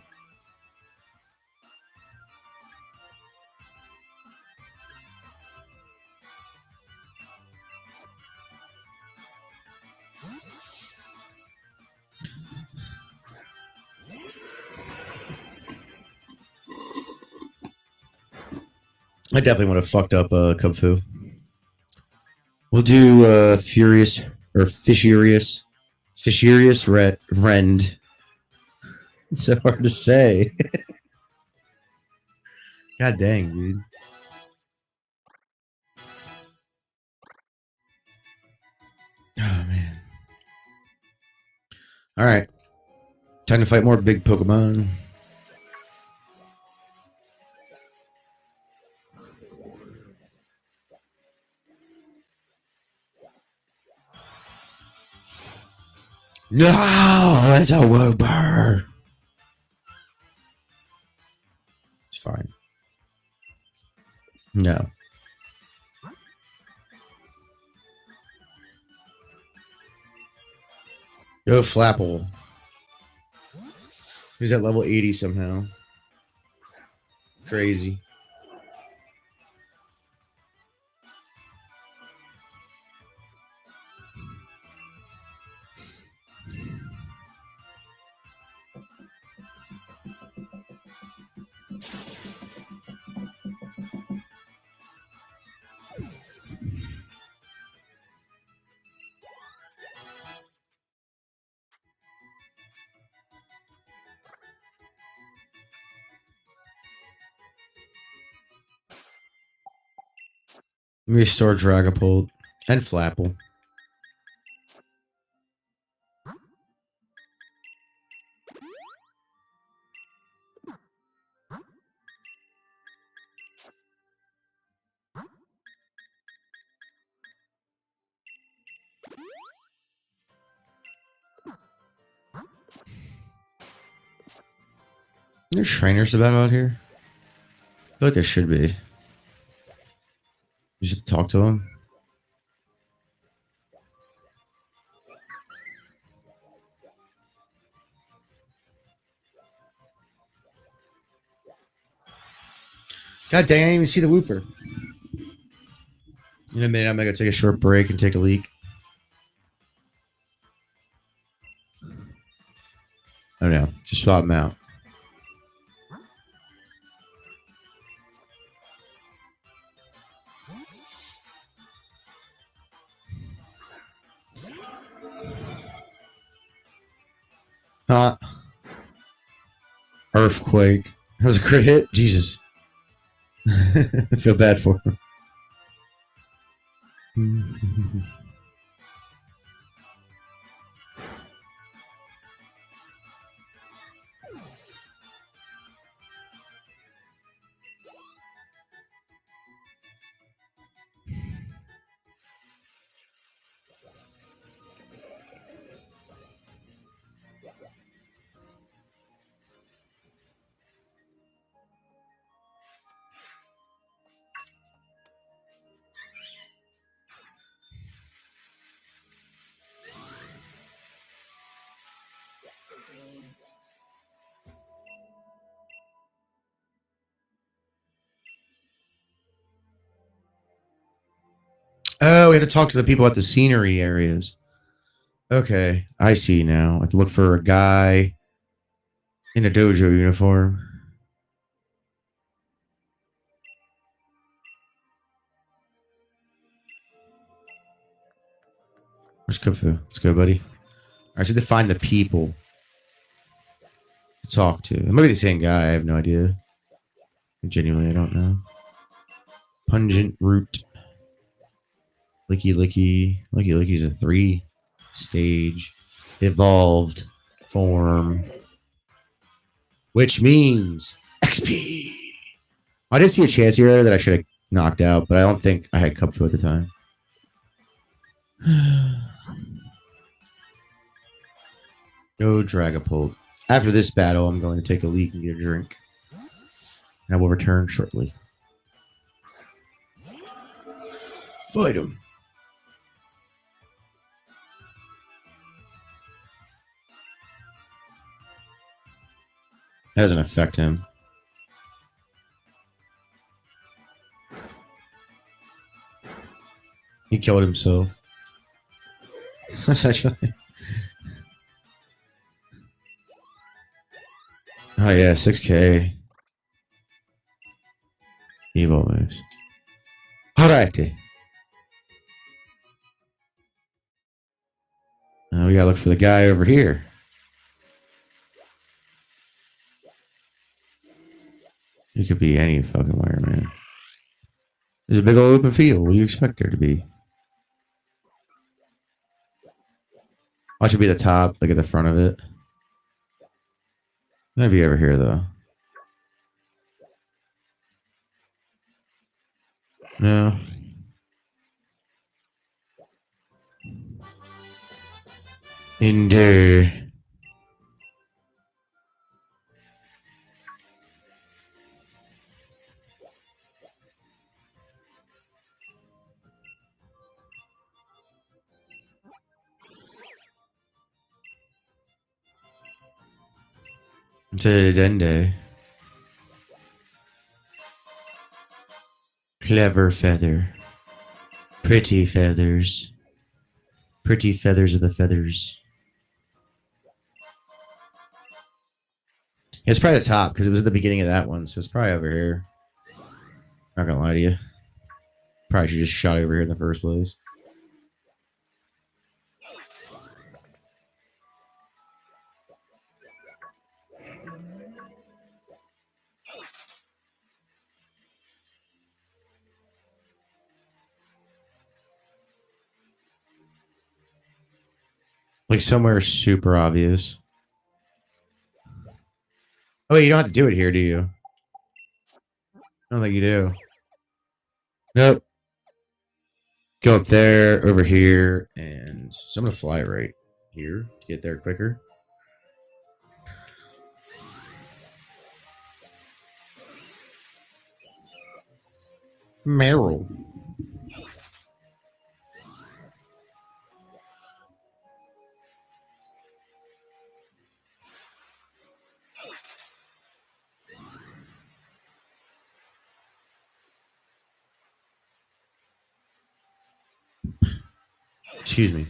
I definitely would have fucked up Kubfu. We'll do Furious or Fishurious. Fishurious Rend. It's so hard to say. God dang, dude. Oh, man. Alright. Time to fight more big Pokemon. No, it's a Wooper. It's fine. No. Go Flapple. He's at level 80 somehow. Crazy. Restore Dragapult and Flapple. There's trainers about out here. I feel like there should be. You should talk to him. God dang, I didn't even see the whooper. In a minute, I'm gonna go take a short break and take a leak. Oh no, just swap them out. Earthquake. That was a crit hit? Jesus. I feel bad for him. Oh, we have to talk to the people at the scenery areas. Okay, I see now. I have to look for a guy in a dojo uniform. Where's Kubfu? Let's go, buddy. All right, so to find the people to talk to. It might be the same guy. I have no idea. Genuinely, I don't know. Pungent root. Licky Licky. Licky Licky's a 3-stage evolved form. Which means XP. I did see a chance here that I should have knocked out, but I don't think I had Kubfu at the time. No Dragapult. After this battle, I'm going to take a leak and get a drink. And I will return shortly. Fight him. That doesn't affect him. He killed himself. That's actually. Oh yeah, 6K. Evil moves. Alright. Now we gotta look for the guy over here. He could be any fucking where, man. There's a big old open field. What do you expect there to be? Watch it be the top, like at the front of it. Maybe over here, though. No. Endure. Dende. Clever feather. Pretty feathers. Pretty feathers of the feathers. It's probably the top because it was at the beginning of that one, so it's probably over here. Not gonna lie to you. Probably should just shot over here in the first place. Like somewhere super obvious. Oh, wait, you don't have to do it here, do you? I don't think you do. Nope. Go up there, over here, and so I'm gonna fly right here to get there quicker. Meryl. Excuse me.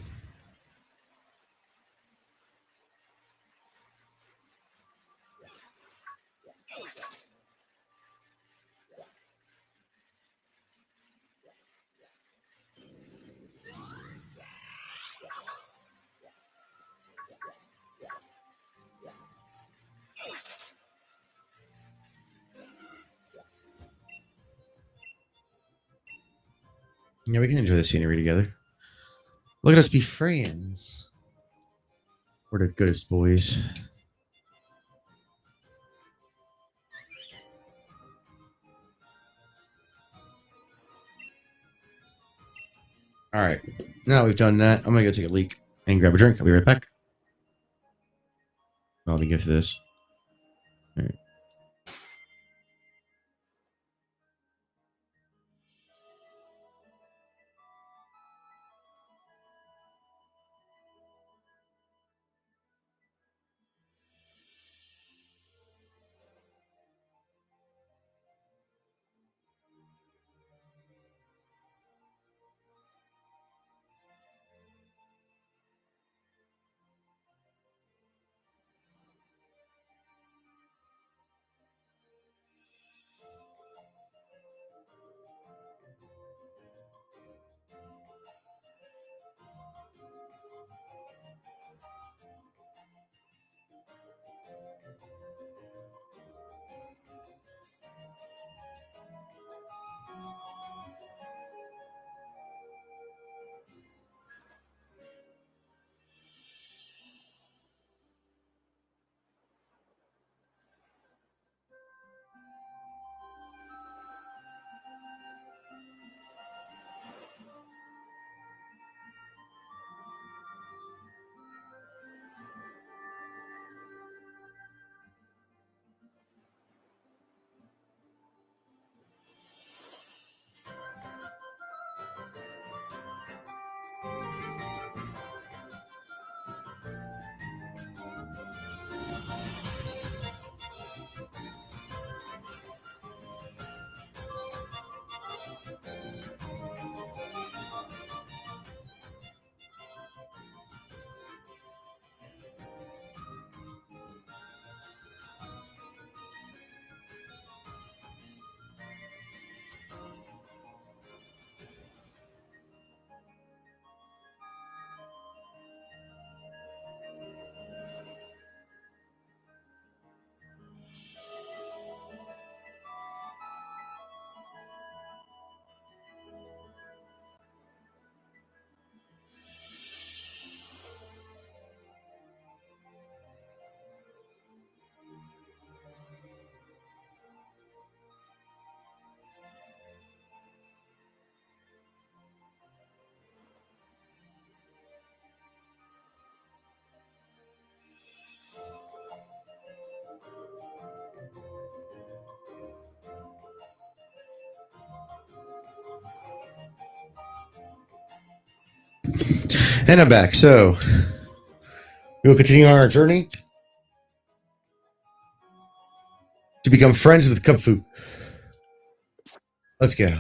Yeah, we can enjoy the scenery together. Look at us be friends. We're the goodest boys. All right. Now we've done that. I'm going to go take a leak and grab a drink. I'll be right back. I'll be good for this. All right. And I'm back. So we will continue on our journey to become friends with Kubfu. Let's go.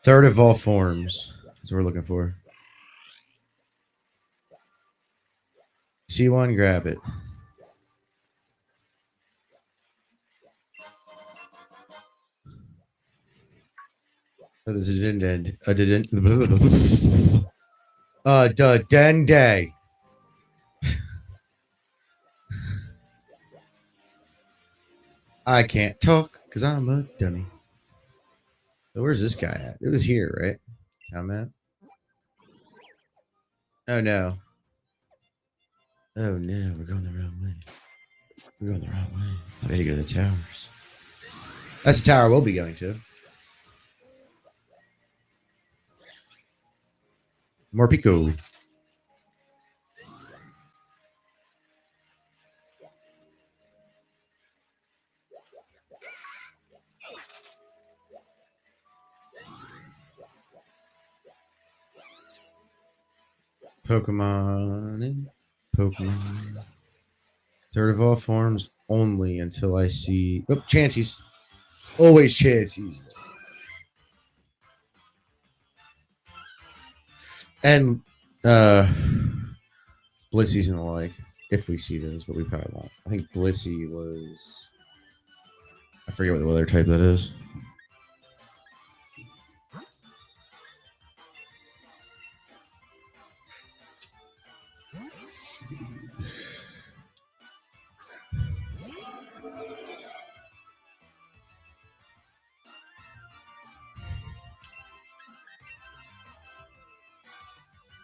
Third of all forms. That's what we're looking for. See one, grab it. Oh, this is Dende. I can't talk because I'm a dummy. So where's this guy at? It was here, right? Town map. Oh no. Oh no, we're going the wrong way. We're going the wrong way. I need to go to the towers. That's the tower we'll be going to. More Pico. Pokemon. Pokemon. Third of all forms only until I see. Oh, Chanseys. Always Chanseys. And Blissy's and the like. If we see those, but we probably won't. I think Blissey was. I forget what the other type that is.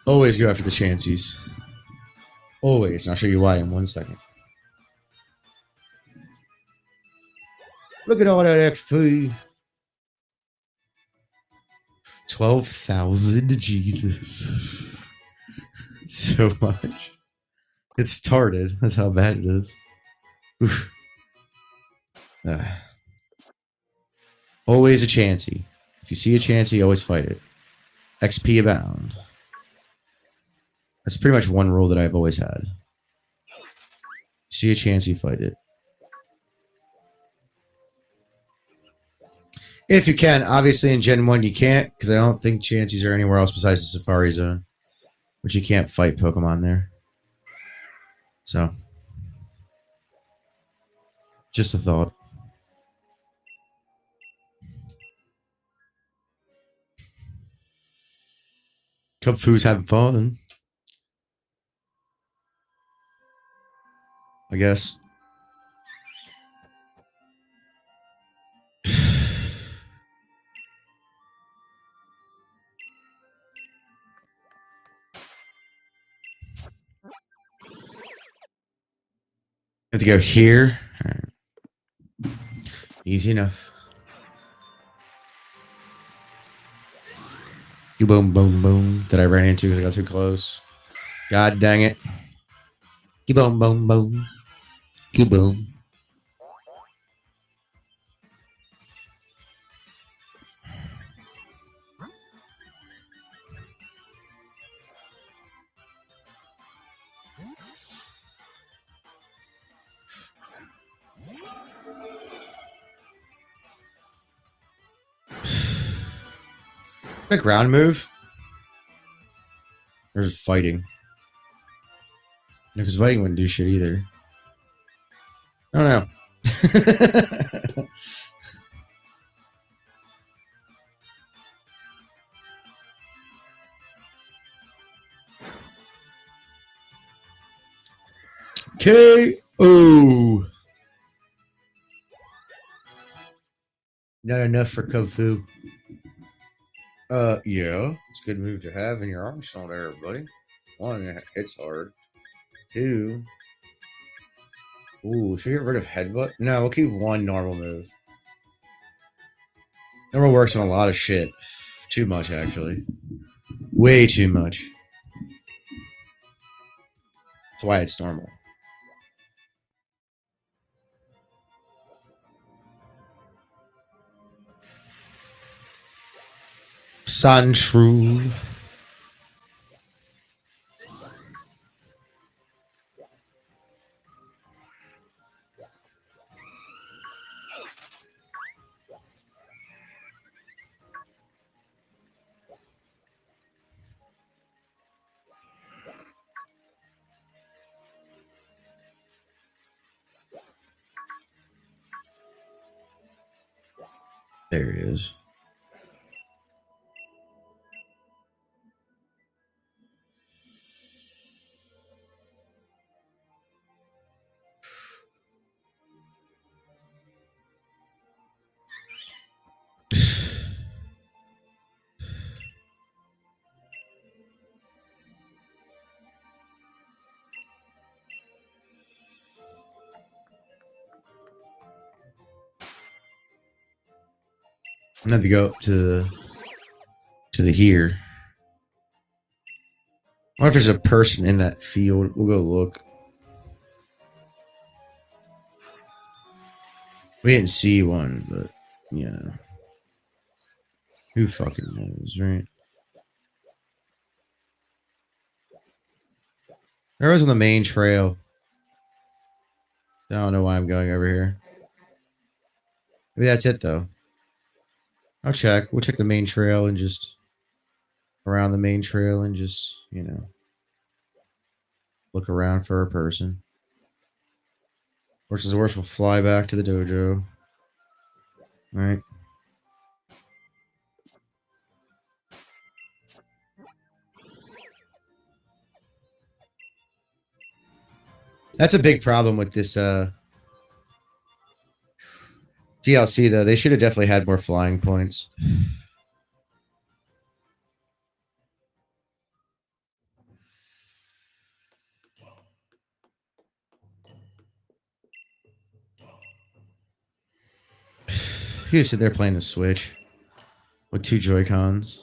Always go after the Chanseys. Always. And I'll show you why in 1 second. Look at all that XP. 12,000? Jesus. So much. It's started. That's how bad it is. Oof. Always a Chansey. If you see a Chansey, always fight it. XP abound. That's pretty much one rule that I've always had. See a Chansey, fight it. If you can. Obviously, in Gen 1, you can't, because I don't think Chanseys are anywhere else besides the Safari Zone. Which you can't fight Pokemon there. So. Just a thought. Kubfu's having fun. I guess. Have to go here. Right. Easy enough. You boom, boom, boom. That I ran into because I got too close. God dang it. You boom, boom, boom. You boom. A ground move? Or just fighting? Because fighting wouldn't do shit either. I don't know. K.O. Not enough for Kubfu. Yeah. It's a good move to have in your arsenal there, buddy. 1, it's hard. 2. Ooh, should we get rid of Headbutt? No, we'll keep 1 normal move. Normal works on a lot of shit. Too much, actually. Way too much. That's why it's normal. Sandshrew. There it is. I'm gonna have to go up to the here. I wonder if there's a person in that field. We'll go look. We didn't see one, but you know. Who fucking knows, right? Arrow's on the main trail. I don't know why I'm going over here. Maybe that's it, though. I'll check. We'll check the main trail and just around the main trail and just, you know, look around for a person. Worst is the worst, we'll fly back to the dojo. All right. That's a big problem with this DLC, though. They should have definitely had more flying points. He was sitting there playing the Switch with 2 Joy-Cons.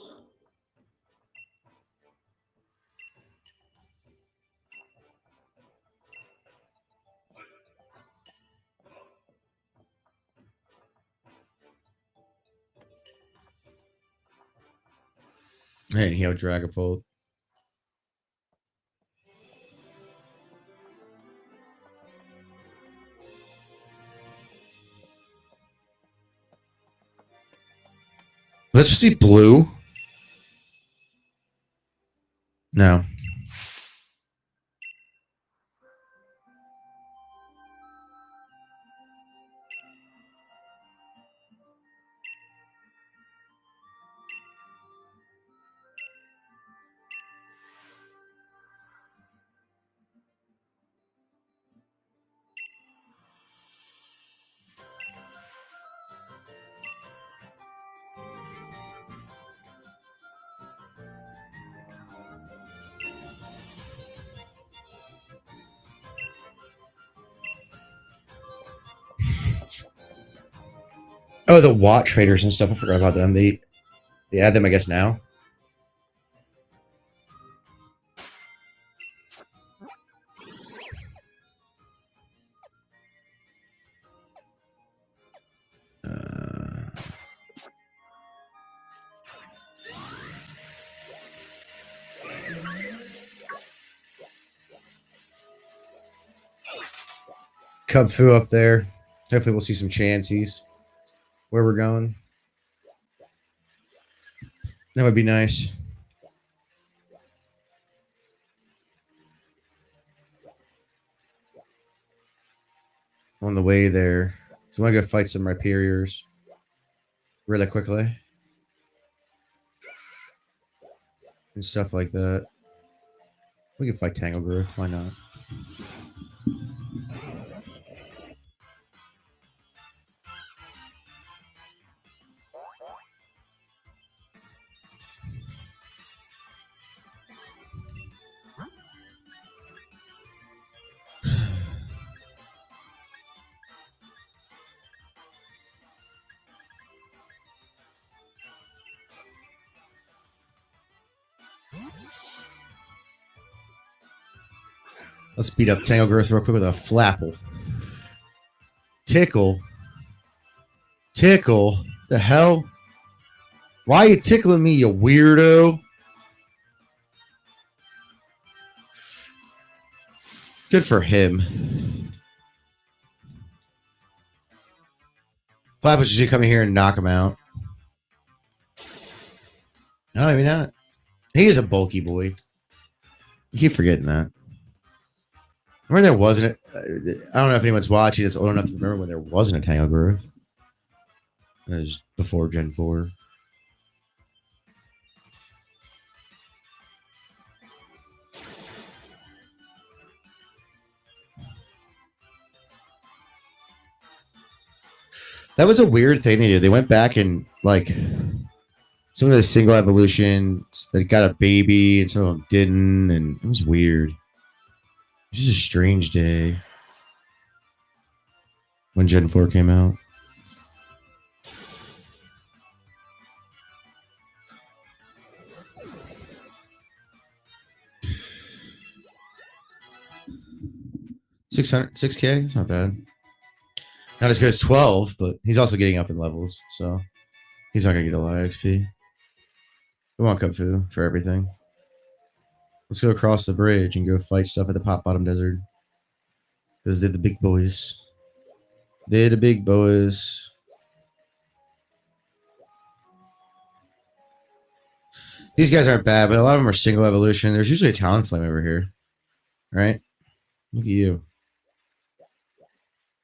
And he had Dragapult. Was this supposed to be blue? No. Oh, the Watt traders and stuff. I forgot about them. They add them, I guess, now. Kubfu up there. Hopefully we'll see some chances where we're going. That would be nice. On the way there. So I'm going to go fight some Rhyperiors really quickly. And stuff like that. We can fight Tangle Growth. Why not? Let's beat up Tangle Growth real quick with a Flapple. Tickle. Tickle. The hell? Why are you tickling me, you weirdo? Good for him. Flapple should come in here and knock him out. No, maybe not. He is a bulky boy. You keep forgetting that. Remember there wasn't I don't know if anyone's watching this old enough to remember when there wasn't a Tangle Growth. It was before Gen 4. That was a weird thing they did. They went back and like some of the single evolutions that got a baby and some of them didn't, and it was weird. It was just a strange day when Gen 4 came out. $6K? It's not bad. Not as good as 12, but he's also getting up in levels, so he's not going to get a lot of XP. We want Kubfu for everything. Let's go across the bridge and go fight stuff at the Pot Bottom Desert. Because they're the big boys. They're the big boys. These guys aren't bad, but a lot of them are single evolution. There's usually a Talonflame over here. Right? Look at you.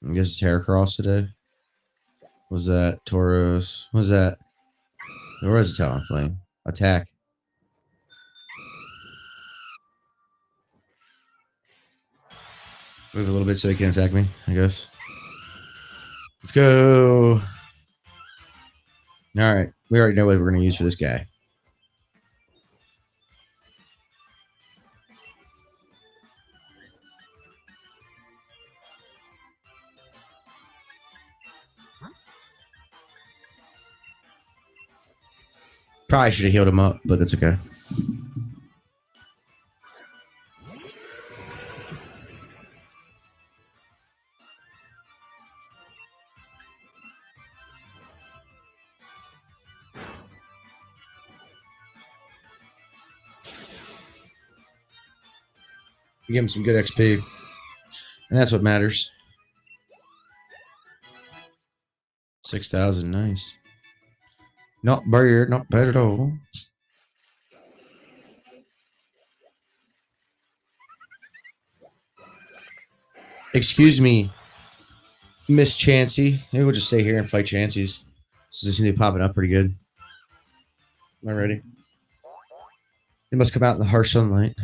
I guess it's Heracross today. What was that? Tauros. What was that? There was a Talonflame. Attack. Move a little bit so he can attack me, I guess. Let's go. Alright. We already know what we're going to use for this guy. Probably should have healed him up, but that's okay. We give him some good XP. And that's what matters. 6,000, nice. Not bad, not bad at all. Excuse me, Miss Chansey. Maybe we'll just stay here and fight Chanseys. So this seems to be popping up pretty good. Am I ready? They must come out in the harsh sunlight.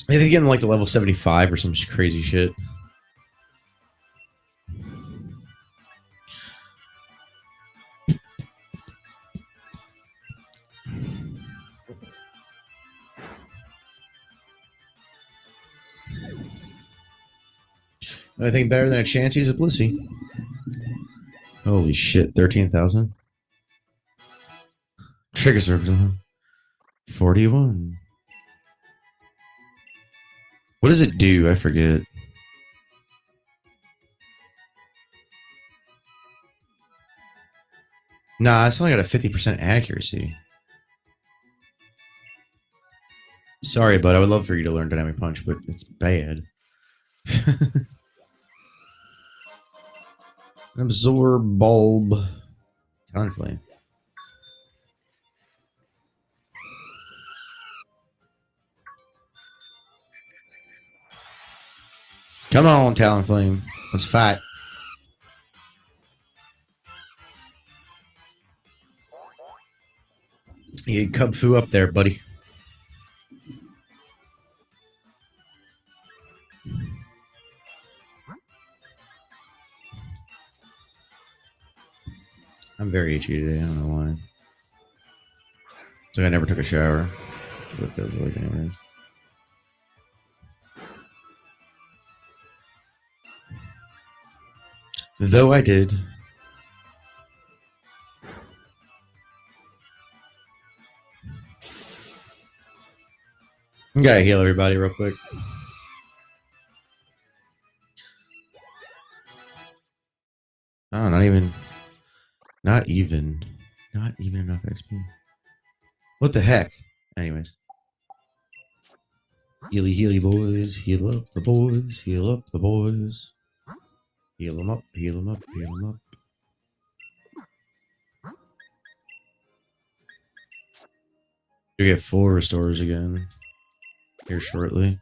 I think getting like the level 75 or some crazy shit. I think better than a Chansey is a Blissey. Holy shit, 13,000. Trigger circle. 41. What does it do? I forget. Nah, it's only got a 50% accuracy. Sorry, bud. I would love for you to learn Dynamic Punch, but it's bad. Absorb Bulb. Talonflame. Come on, Talonflame. Let's fight. You get Kubfu up there, buddy. I'm very itchy today. I don't know why. It's like I never took a shower. That's what it feels like, anyways. Though I did. I gotta heal everybody real quick. Oh, not even enough XP. What the heck? Anyways. Healy boys, heal up the boys, heal up the boys. Heal them up, heal them up, heal them up. You get 4 restores again here shortly.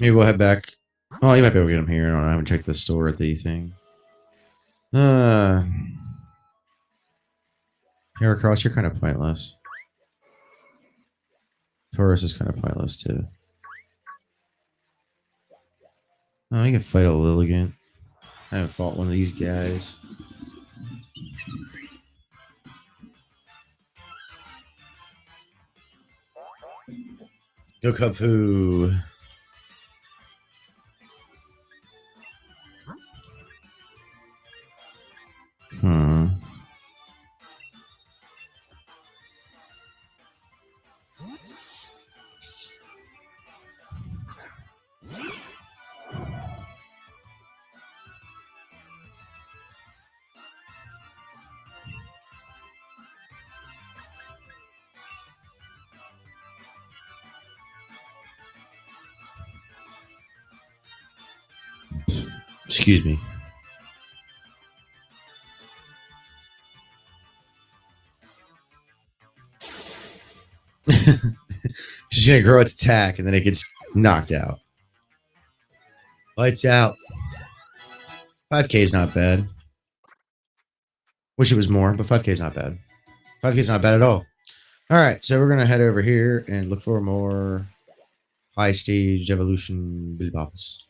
Maybe we'll head back. Oh, you might be able to get them here. I don't know. I haven't checked the store at the thing. Heracross, you're kind of pointless. Taurus is kind of pointless too. Oh, you can fight a Lilligant. I haven't fought one of these guys. Go Kubfu. Excuse me. She's gonna grow its attack and then it gets knocked out. Lights out. 5K is not bad. Wish it was more, but 5K is not bad. 5K is not bad at all. All right, so we're gonna head over here and look for more high stage evolution Billy Bops.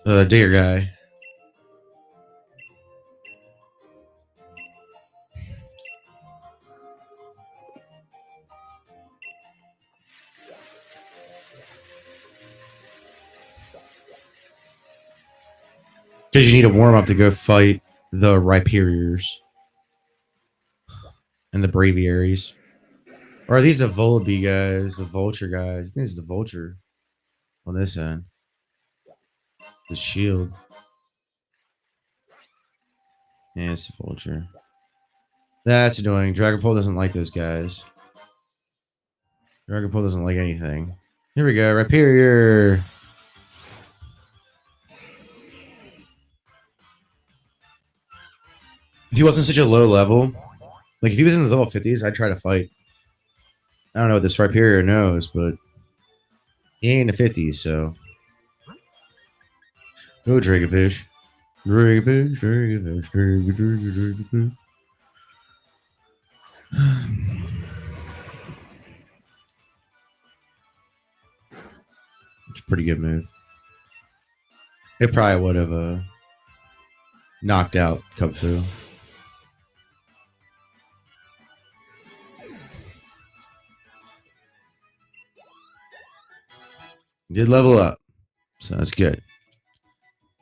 Digger guy. Because you need a warm up to go fight the Rhyperiors and the Braviaries. Or are these the Volibee guys, the Vulture guys? I think this is the Vulture on this end. The Shield. Yeah, it's the Vulture. That's annoying. Dragapult doesn't like those guys. Dragapult doesn't like anything. Here we go, Rhyperior. If he wasn't such a low level, like if he was in the level 50s, I'd try to fight. I don't know what this Rhyperior knows, but he ain't in the 50s, so. Go Dragofish. Dragofish, Dragofish, Dragofish. It's a pretty good move. It probably would have knocked out Kubfu. Did level up, so that's good.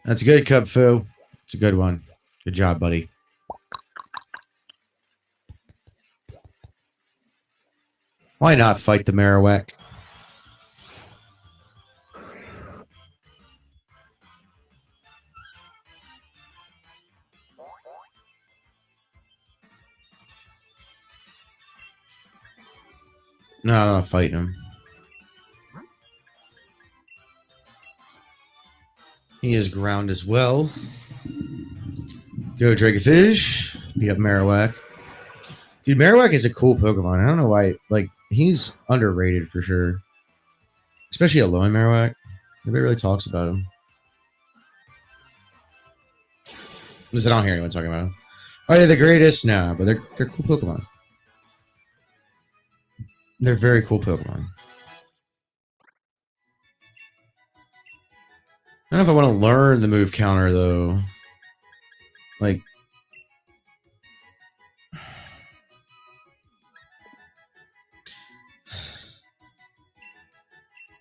That's good, Kubfu. It's a good one. Good job, buddy. Why not fight the Marowak? No, I'm not fighting him. He is ground as well. Go Dragofish. Beat up Marowak. Dude, Marowak is a cool Pokemon. I don't know why. Like, he's underrated for sure. Especially a low Marowak. Nobody really talks about him. Because I don't hear anyone talking about him. Are they the greatest? Nah, but they're cool Pokemon. They're very cool Pokemon. I don't know if I want to learn the move counter, though. Like...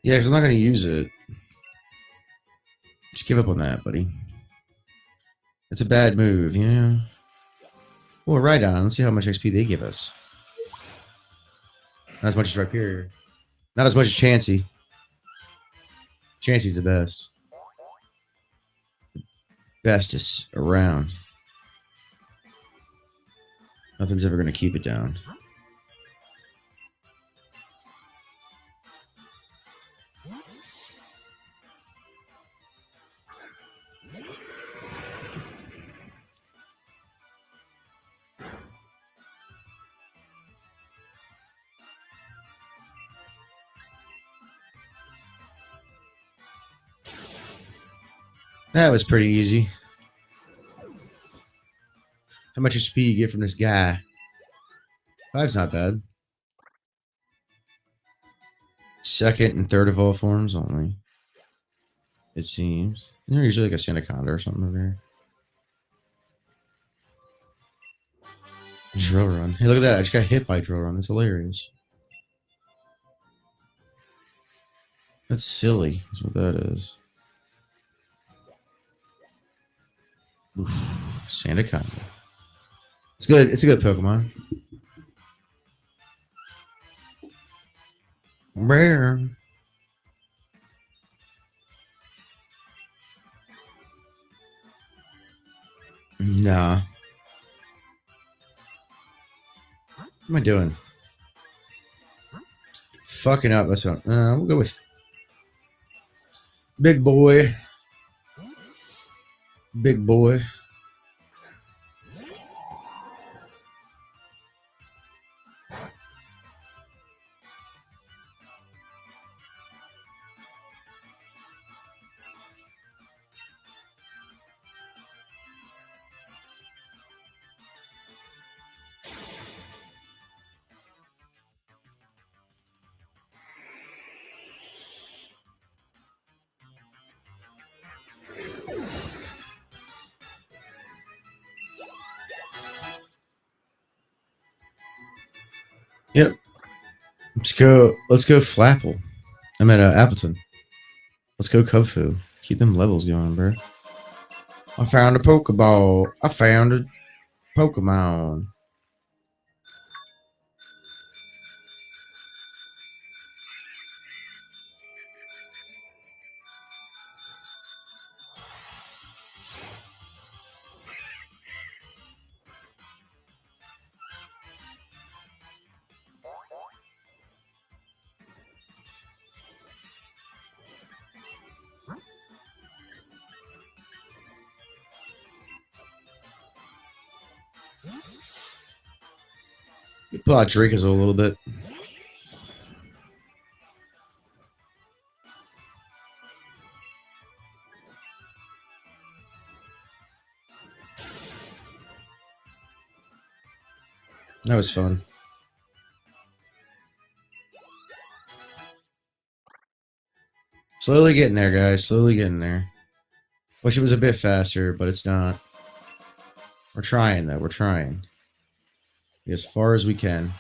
Yeah, because I'm not going to use it. Just give up on that, buddy. It's a bad move, you know? Well, Rhydon. Let's see how much XP they give us. Not as much as Rhyperior. Not as much as Chansey. Chansey's the best. Bestest around. Nothing's ever going to keep it down. That was pretty easy. How much XP you get from this guy? 5's not bad. Second and third of all forms only. It seems. Isn't there usually like a Sandaconda or something over here? Drill Run. Hey, look at that. I just got hit by Drill Run. That's hilarious. That's silly. That's what that is. Oof. Sandaconda. It's good. It's a good Pokemon. Rare. Nah. What am I doing? Fucking up. That's what. We'll go with Big boy. Big boy. Yep. Let's go. Let's go Flapple. I'm at Appleton. Let's go Kubfu. Keep them levels going, bro. I found a Pokeball. I found a Pokemon. You pull out Draco's a little bit. That was fun. Slowly getting there, guys. Slowly getting there. Wish it was a bit faster, but it's not. We're trying, though. We're trying. Get as far as we can.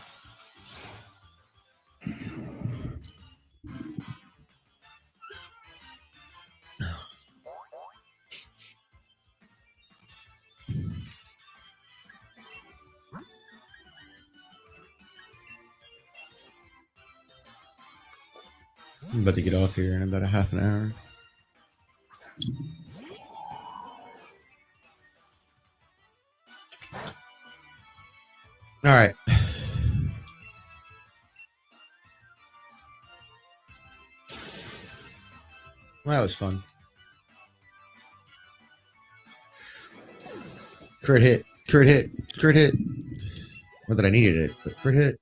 I'm about to get off here in about a half an hour. All right. Well, that was fun. Crit hit. Crit hit. Crit hit. Not that I needed it, but crit hit.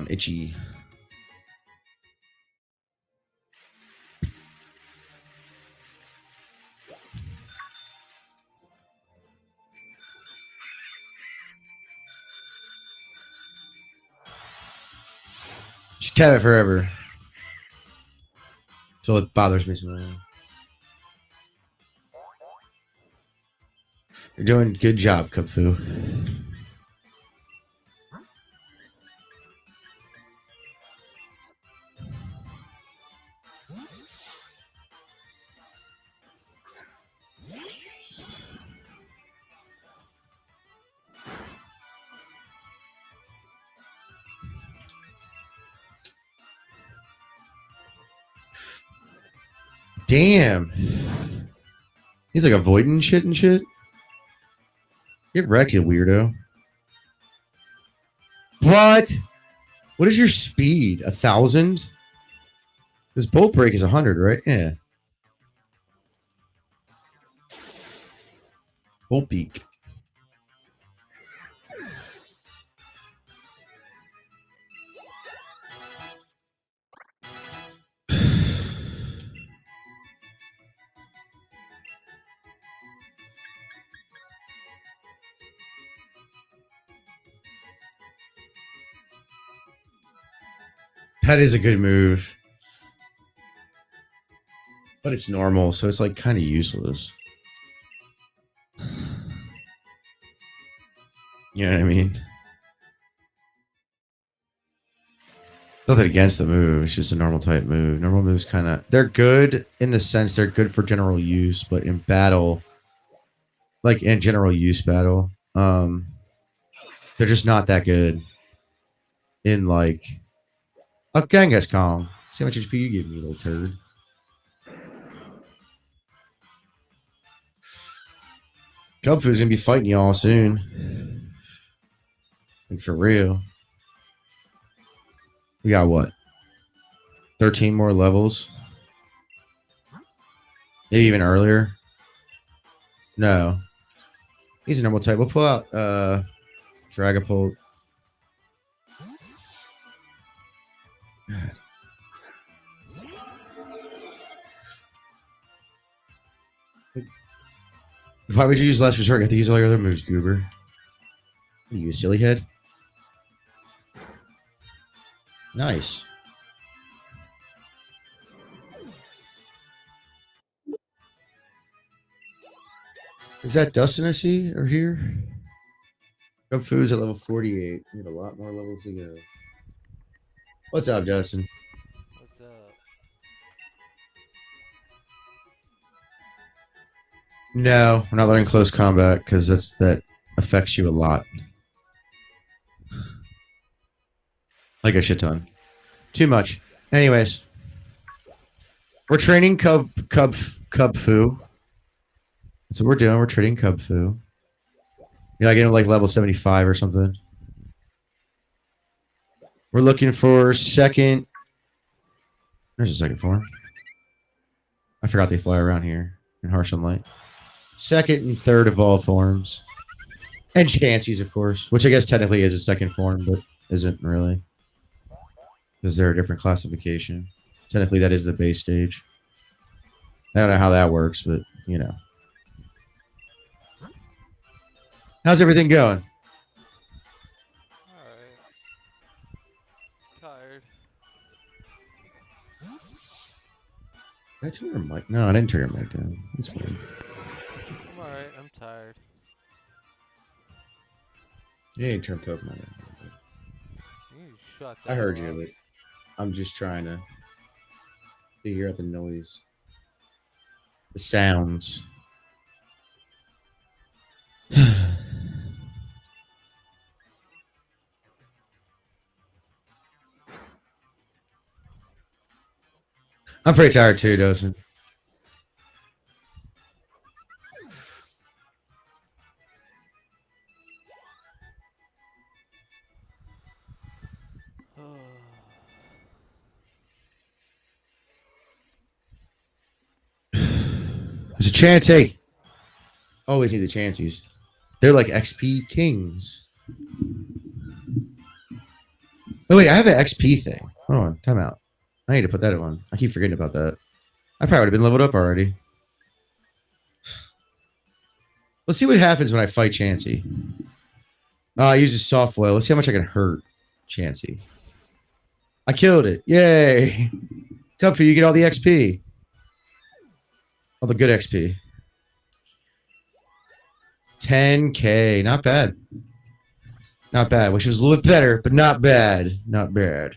Itchy. Just tap it forever. Until it bothers me some. You're doing good job, Kubfu. Damn. He's like avoiding shit and shit. Get wrecked, you weirdo. What? What is your speed? 1,000? This bolt break is 100, right? Yeah. Bolt beak. That is a good move. But it's normal, so it's like kind of useless. You know what I mean? Nothing against the move. It's just a normal type move. Normal moves kind of... They're good in the sense they're good for general use, but in battle... Like, in general use battle, they're just not that good. In, like... A Kangaskhan. See how much HP you give me, little turd. Kubfu's gonna be fighting y'all soon. Like for real. We got what? 13 more levels? Maybe even earlier? No. He's a normal type. We'll pull out Dragapult. God. Why would you use Last Resort? You have to use all your other moves, Goober. What are you, a silly head? Nice. Is that Dustin I see or here? Kubfu's at level 48. We have a lot more levels to go. What's up, Dustin? What's up? No, we're not learning close combat because that affects you a lot. Like a shit ton. Too much. Anyways, we're training Kubfu. That's what we're doing. We're training Kubfu. Yeah, I get him like level 75 or something. We're looking for second. There's a second form. I forgot they fly around here in harsh sunlight. Second and third evolved forms. And Chanseys, of course, which I guess technically is a second form, but isn't really. Because they're a different classification. Technically, that is the base stage. I don't know how that works, but, you know. How's everything going? Alright. Tired. Did I turn your mic? No, I didn't turn your mic down. That's weird. I'm alright. I'm tired. You didn't turn Pokemon down. You shut the I heard hell you, up. but I'm just trying to figure out the noise. The sounds. I'm pretty tired too, Dustin. There's a Chansey. Always need the Chanseys. They're like XP kings. Oh wait, I have an XP thing. Hold on, time out. I need to put that on. I keep forgetting about that. I probably would have been leveled up already. Let's see what happens when I fight Chansey. I use a soft boil. Let's see how much I can hurt Chansey. I killed it. Yay. Kubfu, you get all the XP. All the good XP. 10K. Not bad. Not bad. Wish it was a little bit better, but not bad. Not bad.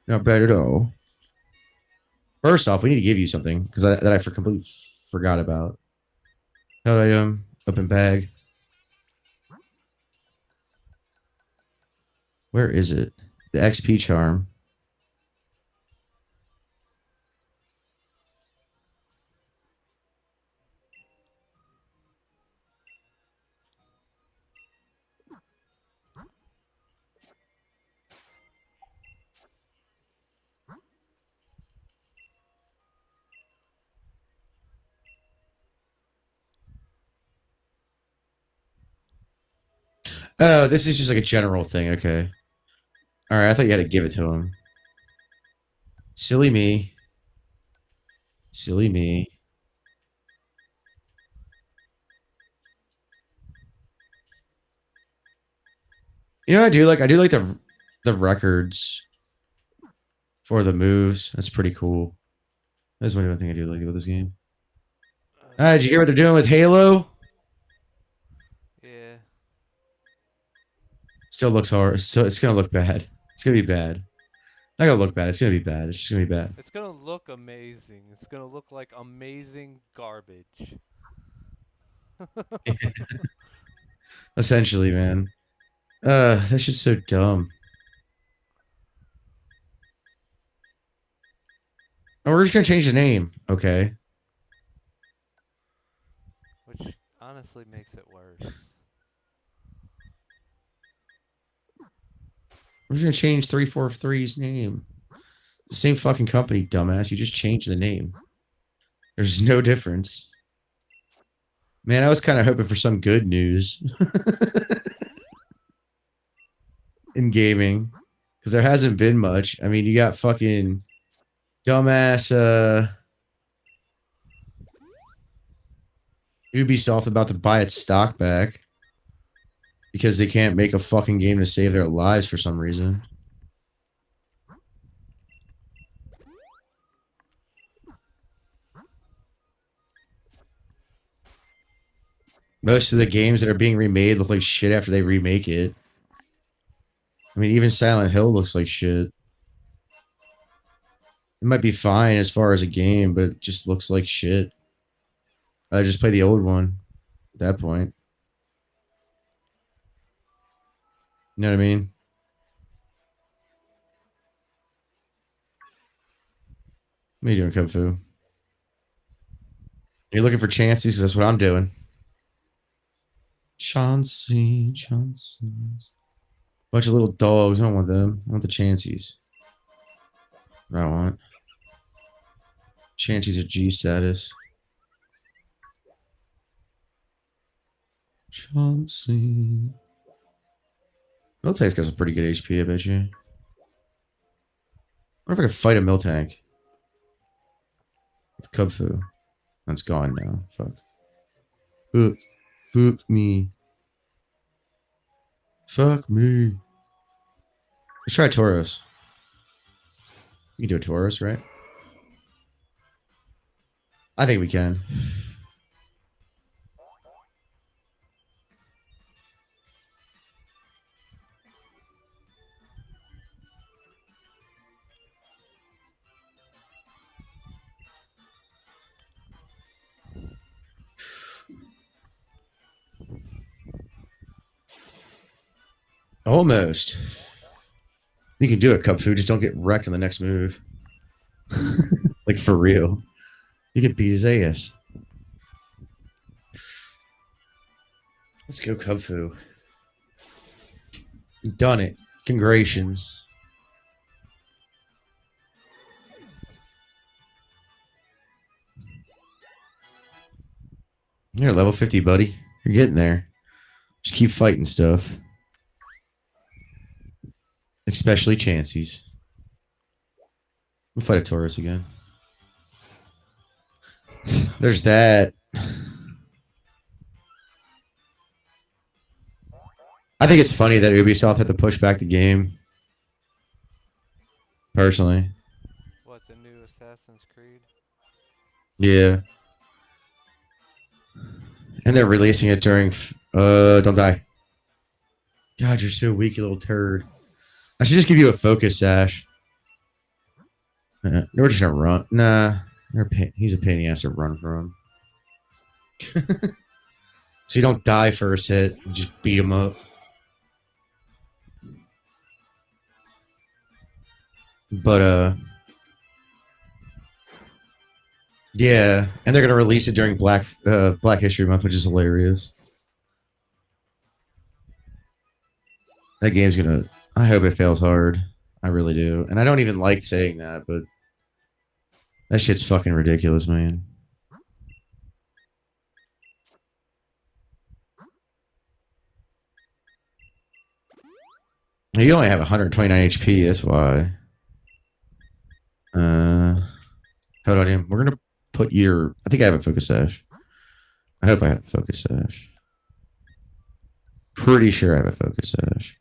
Not bad at all. First off, we need to give you something because that I completely forgot about. Held item, open bag. Where is it? The XP charm. Oh, this is just like a general thing. Okay. All right. I thought you had to give it to him. Silly me. Silly me. You know what I do like? I do like the records for the moves. That's pretty cool. That's one thing I do like about this game. Did you hear what they're doing with Halo? Yeah. Still looks hard. So it's gonna look bad. It's gonna be bad. Not gonna look bad. It's gonna be bad. It's just gonna be bad. It's gonna look amazing. It's gonna look like amazing garbage. Essentially, man. That's just so dumb. Oh, we're just gonna change the name. Okay. Which, honestly makes it worse. We're gonna change 343's name. The same fucking company, dumbass. You just changed the name. There's no difference. Man, I was kind of hoping for some good news in gaming. Because there hasn't been much. I mean, you got fucking dumbass Ubisoft about to buy its stock back. Because they can't make a fucking game to save their lives for some reason. Most of the games that are being remade look like shit after they remake it. I mean, even Silent Hill looks like shit. It might be fine as far as a game, but it just looks like shit. I just play the old one at that point. You know what I mean? What are you doing, Kubfu? You're looking for chances? That's what I'm doing. Chances. Bunch of little dogs. I don't want them. I want the chances. I don't want. Chances are G status. Chauncey. Miltank's got some pretty good HP, I bet you. I wonder if I can fight a Miltank. With Kubfu. That's gone now. Fuck. Fuck me. Fuck me. Let's try Tauros. You can do a Tauros, right? I think we can. Almost. You can do it, Kubfu. Just don't get wrecked on the next move. Like, for real. You can beat his ass. Let's go, Kubfu. You've done it. Congratulations. You're level 50, buddy. You're getting there. Just keep fighting stuff. Especially Chanceys. We'll fight a Tauros again. There's that. I think it's funny that Ubisoft had to push back the game. Personally. What, the new Assassin's Creed? Yeah. And they're releasing it during... don't die. God, you're so weak, you little turd. I should just give you a focus sash. We're just gonna run. Nah. He's a pain in the ass to run from. So you don't die first hit. You just beat him up. But, yeah. And they're gonna release it during Black History Month, which is hilarious. That game's gonna... I hope it fails hard. I really do. And I don't even like saying that, but... that shit's fucking ridiculous, man. You only have 129 HP, that's why. Hold on, Ian. We're gonna put your... I think I have a focus sash. I hope I have a focus sash. Pretty sure I have a focus sash.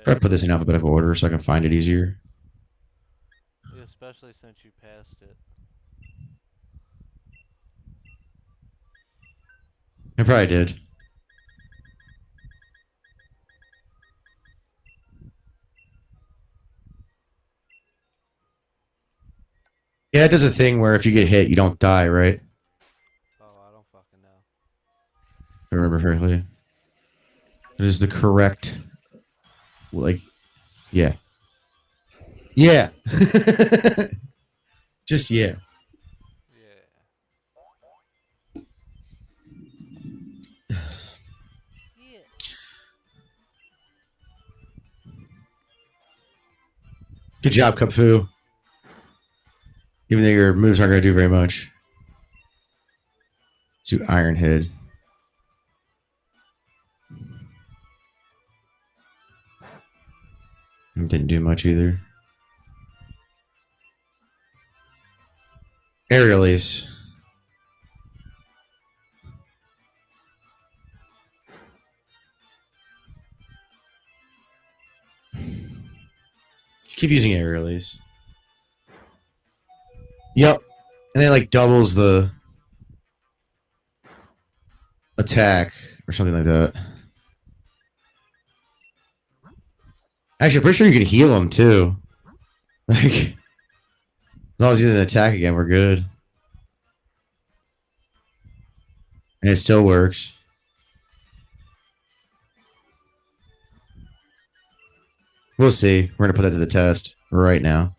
Try to put this in alphabetical order so I can find it easier. Yeah, especially since you passed it. I probably did. Yeah, it does a thing where if you get hit, you don't die, right? Oh, I don't fucking know. If I remember correctly. It is the correct... like... yeah. Yeah! Just yeah. Yeah. Good job, Kubfu. Even though your moves aren't going to do very much. To Iron Head. Didn't do much either. Air release. Keep using air release. Yep. And then like doubles the attack or something like that. Actually, I'm pretty sure you can heal him too. Like, as long as he doesn't attack again, we're good. And it still works. We'll see. We're gonna put that to the test right now.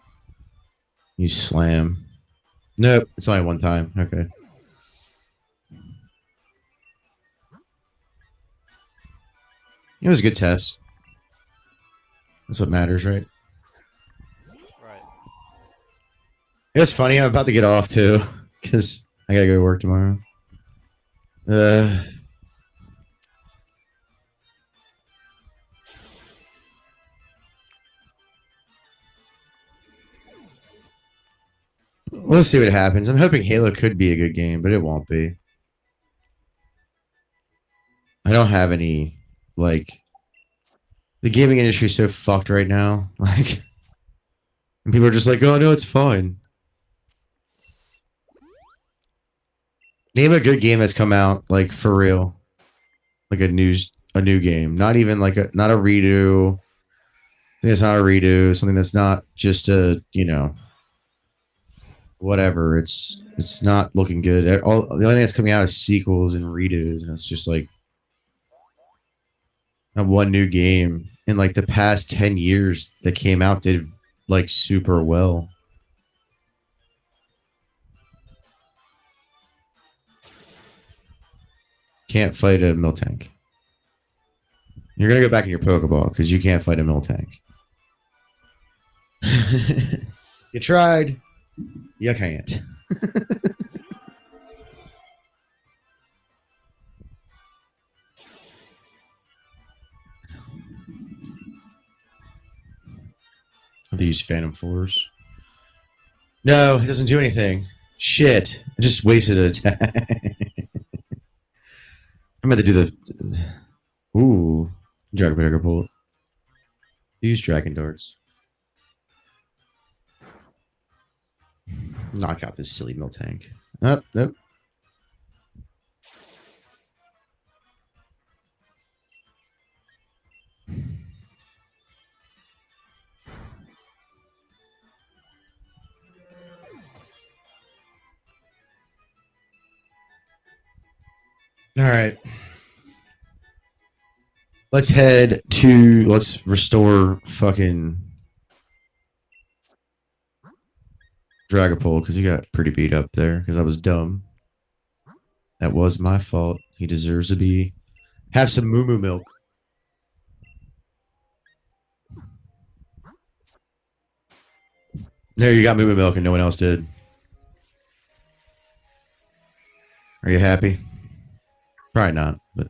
You slam. Nope, it's only one time. Okay. It was a good test. That's what matters, right? Right. It's funny. I'm about to get off too, because I gotta go to work tomorrow. We'll see what happens. I'm hoping Halo could be a good game, but it won't be. I don't have any, like, the gaming industry is so fucked right now. Like, and people are just like, oh no, it's fine. Name a good game that's come out, like, for real. Like a new game. Not even like not a redo. I think it's not a redo. Something that's not just a, whatever. It's not looking good. The only thing that's coming out is sequels and redos, and it's just like not one new game in like the past 10 years that came out did like super well. Can't fight a Miltank. You're gonna go back in your Pokeball because you can't fight a Miltank. You tried. You can't. They use Phantom Force. No, it doesn't do anything. Shit. I just wasted an attack. I'm about to do the. Ooh. Dragon Bolt. Use Dragon Darts. Knock out this silly Miltank. Oh, nope. All right. Let's restore fucking Dragapult because he got pretty beat up there because I was dumb. That was my fault. He deserves to have some moo moo milk. There, you got moo moo milk and no one else did. Are you happy? Probably not, but.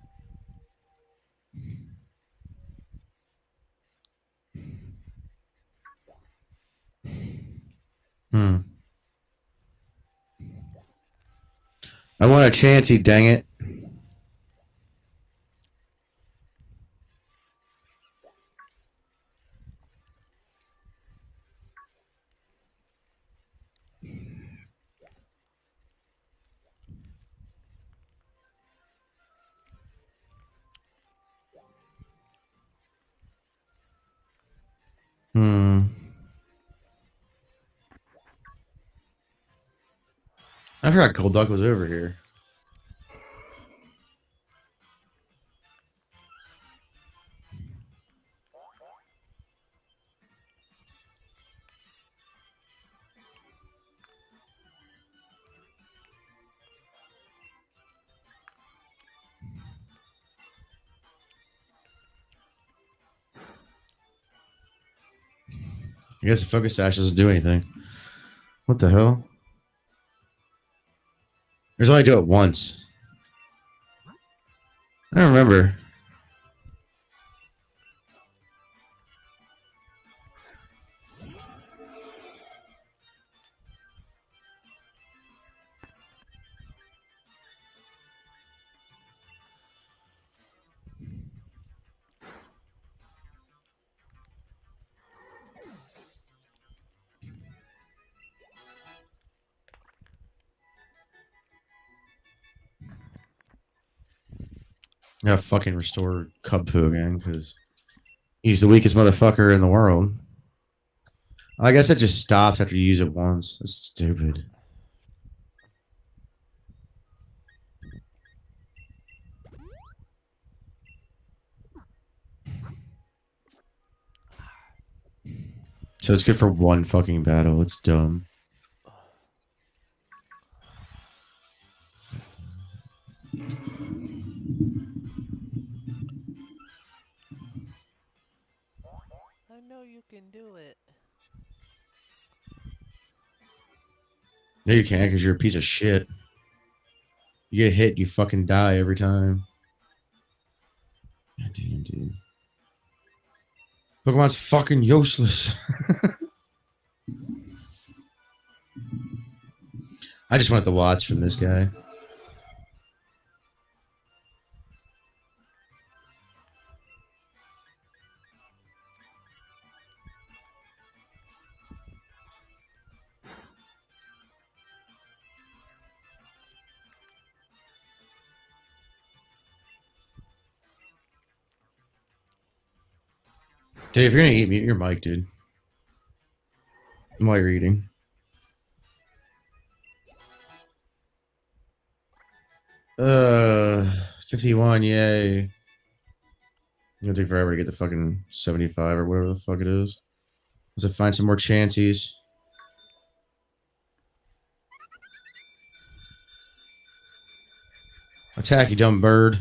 I want a Chansey, dang it. I forgot Cold Duck was over here. I guess the focus sash doesn't do anything. What the hell? There's only do it once. I don't remember. I gotta fucking restore Kubfu again because he's the weakest motherfucker in the world. I guess it just stops after you use it once. That's stupid. So it's good for one fucking battle. It's dumb. I know you can do it. No, you can't because you're a piece of shit. You get hit, you fucking die every time. God damn, dude. Pokemon's fucking useless. I just want the watts from this guy. Dude, if you're gonna eat, mute your mic, dude. While you're eating. Uh, 51, yay. It'll take forever to get the fucking 75 or whatever the fuck it is. Let's find some more chances. Attack, you dumb bird.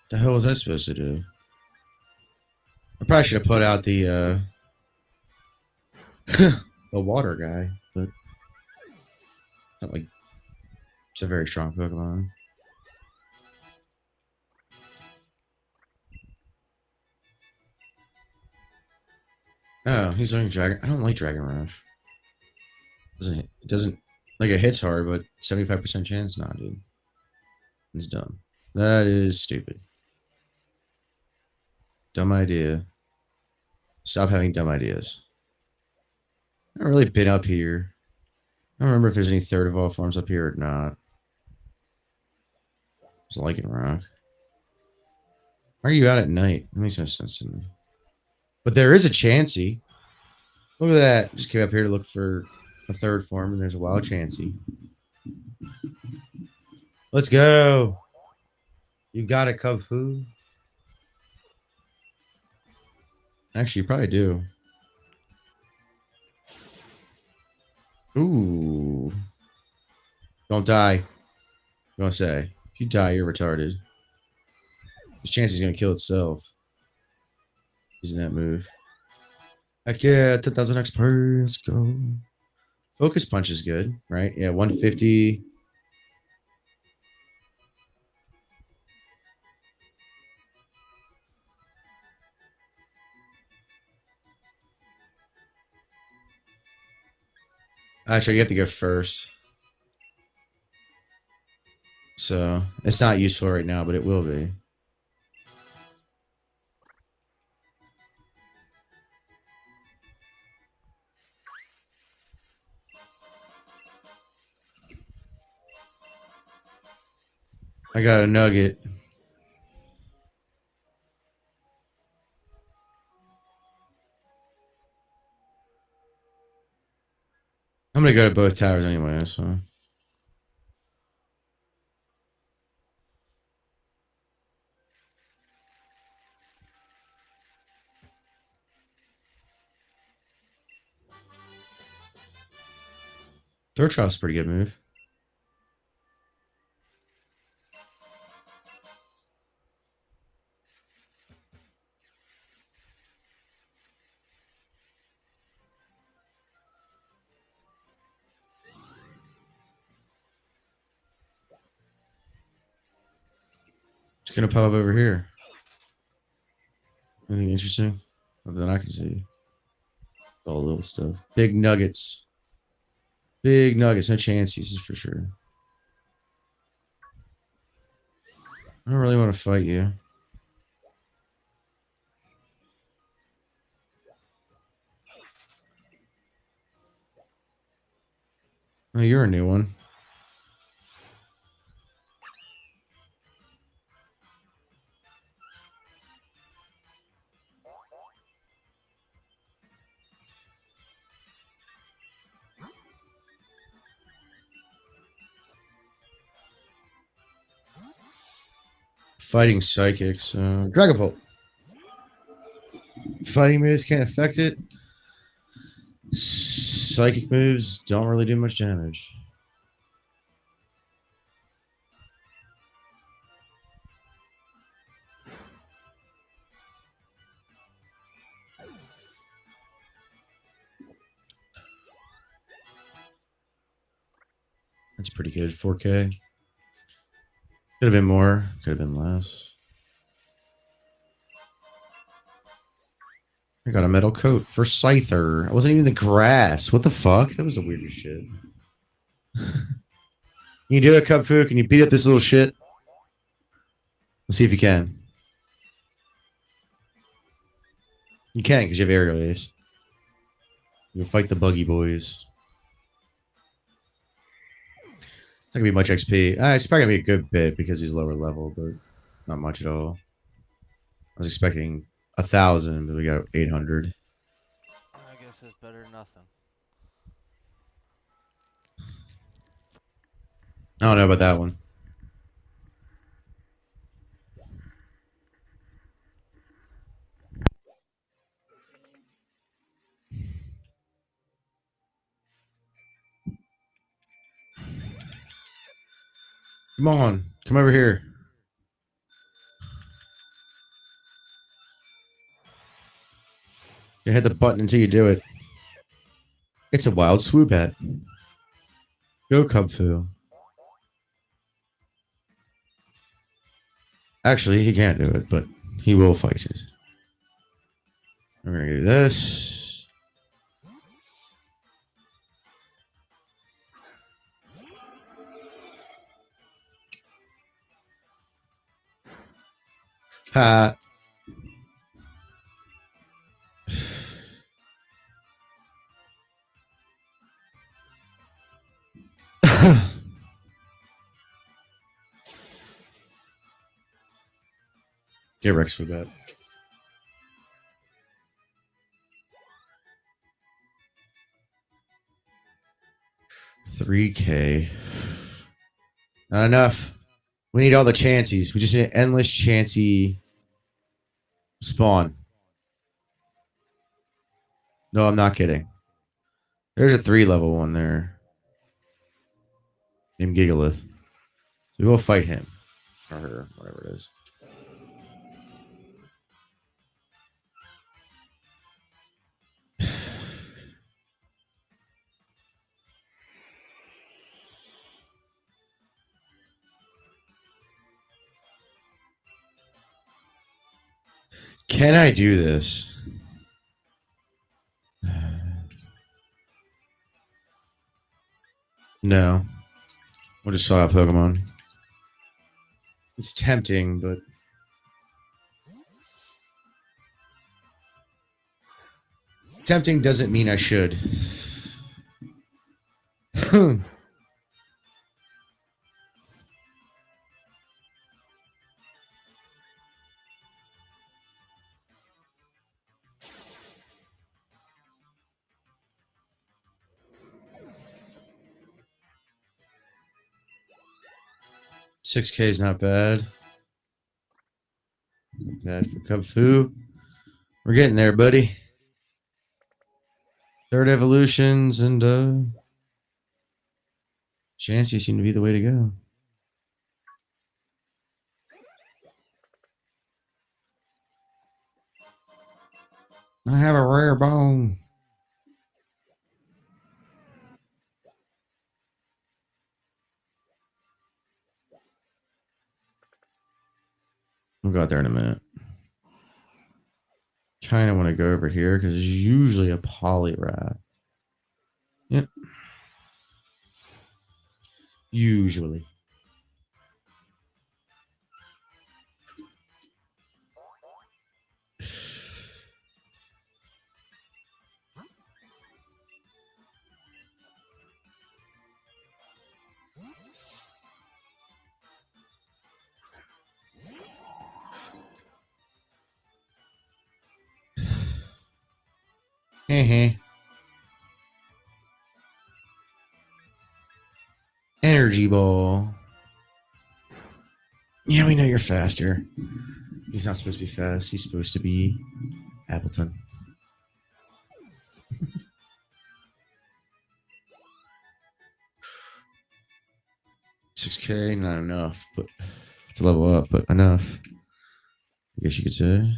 The hell was that supposed to do? I probably should have put out the the water guy, but not like it's a very strong Pokemon. Oh, he's learning Dragon. I don't like Dragon Rush. It doesn't like it hits hard, but 75% chance? Nah, dude. It's dumb. That is stupid. Dumb idea. Stop having dumb ideas. I haven't really been up here. I don't remember if there's any third evolved forms up here or not. It's Lichen Rock. Why are you out at night? That makes no sense to me. But there is a Chansey. Look at that. Just came up here to look for a third form, and there's a wild Chansey. Let's go. You got a Kubfu? Actually, you probably do. Ooh. Don't die. I'm gonna say. If you die, you're retarded. This Chansey's gonna kill itself. Using that move. Heck yeah, 10,000 XP. Let's go. Focus Punch is good, right? Yeah, 150. Actually, you have to go first. So, it's not useful right now, but it will be. I got a nugget. I'm gonna go to both towers anyway, so. Third trop's a pretty good move. It's gonna pop up over here. Anything interesting? Other than I can see. All little stuff. Big nuggets. Big nuggets. No chances for sure. I don't really want to fight you. Oh, you're a new one. Fighting psychics. Dragon Bolt. Fighting moves can't affect it. Psychic moves don't really do much damage. That's pretty good. 4K. Could have been more. Could have been less. I got a metal coat for Scyther. I wasn't even in the grass. What the fuck? That was the weirdest shit. You do it, Kubfu? Can you beat up this little shit? Let's see if you can. You can, because you have aerial ace. You can fight the buggy boys. It's not gonna be much XP. It's probably gonna be a good bit because he's lower level, but not much at all. I was expecting 1,000, but we got 800. I guess it's better than nothing. I don't know about that one. Come on, come over here. You hit the button until you do it. It's a wild swoop at. Go Kubfu. Actually, he can't do it, but he will fight it. We're gonna do this. Ha. Get Rex for that. $3K. Not enough. We need all the chances. We just need an endless chancey spawn. No, I'm not kidding. There's a 3-level one there. Named Gigalith. So we will fight him. Or her, whatever it is. Can I do this? No. We'll just saw a Pokemon. It's tempting, but tempting doesn't mean I should. 6K is not bad. Not bad for Kubfu. We're getting there, buddy. Third evolutions and Chansey seem to be the way to go. I have a rare bone. We'll go out there in a minute. Kind of want to go over here because it's usually a Poliwrath. Yep. Usually. Energy ball. Yeah, we know you're faster. He's not supposed to be fast. He's supposed to be Appleton. $6K, not enough, but to level up, but enough. I guess you could say.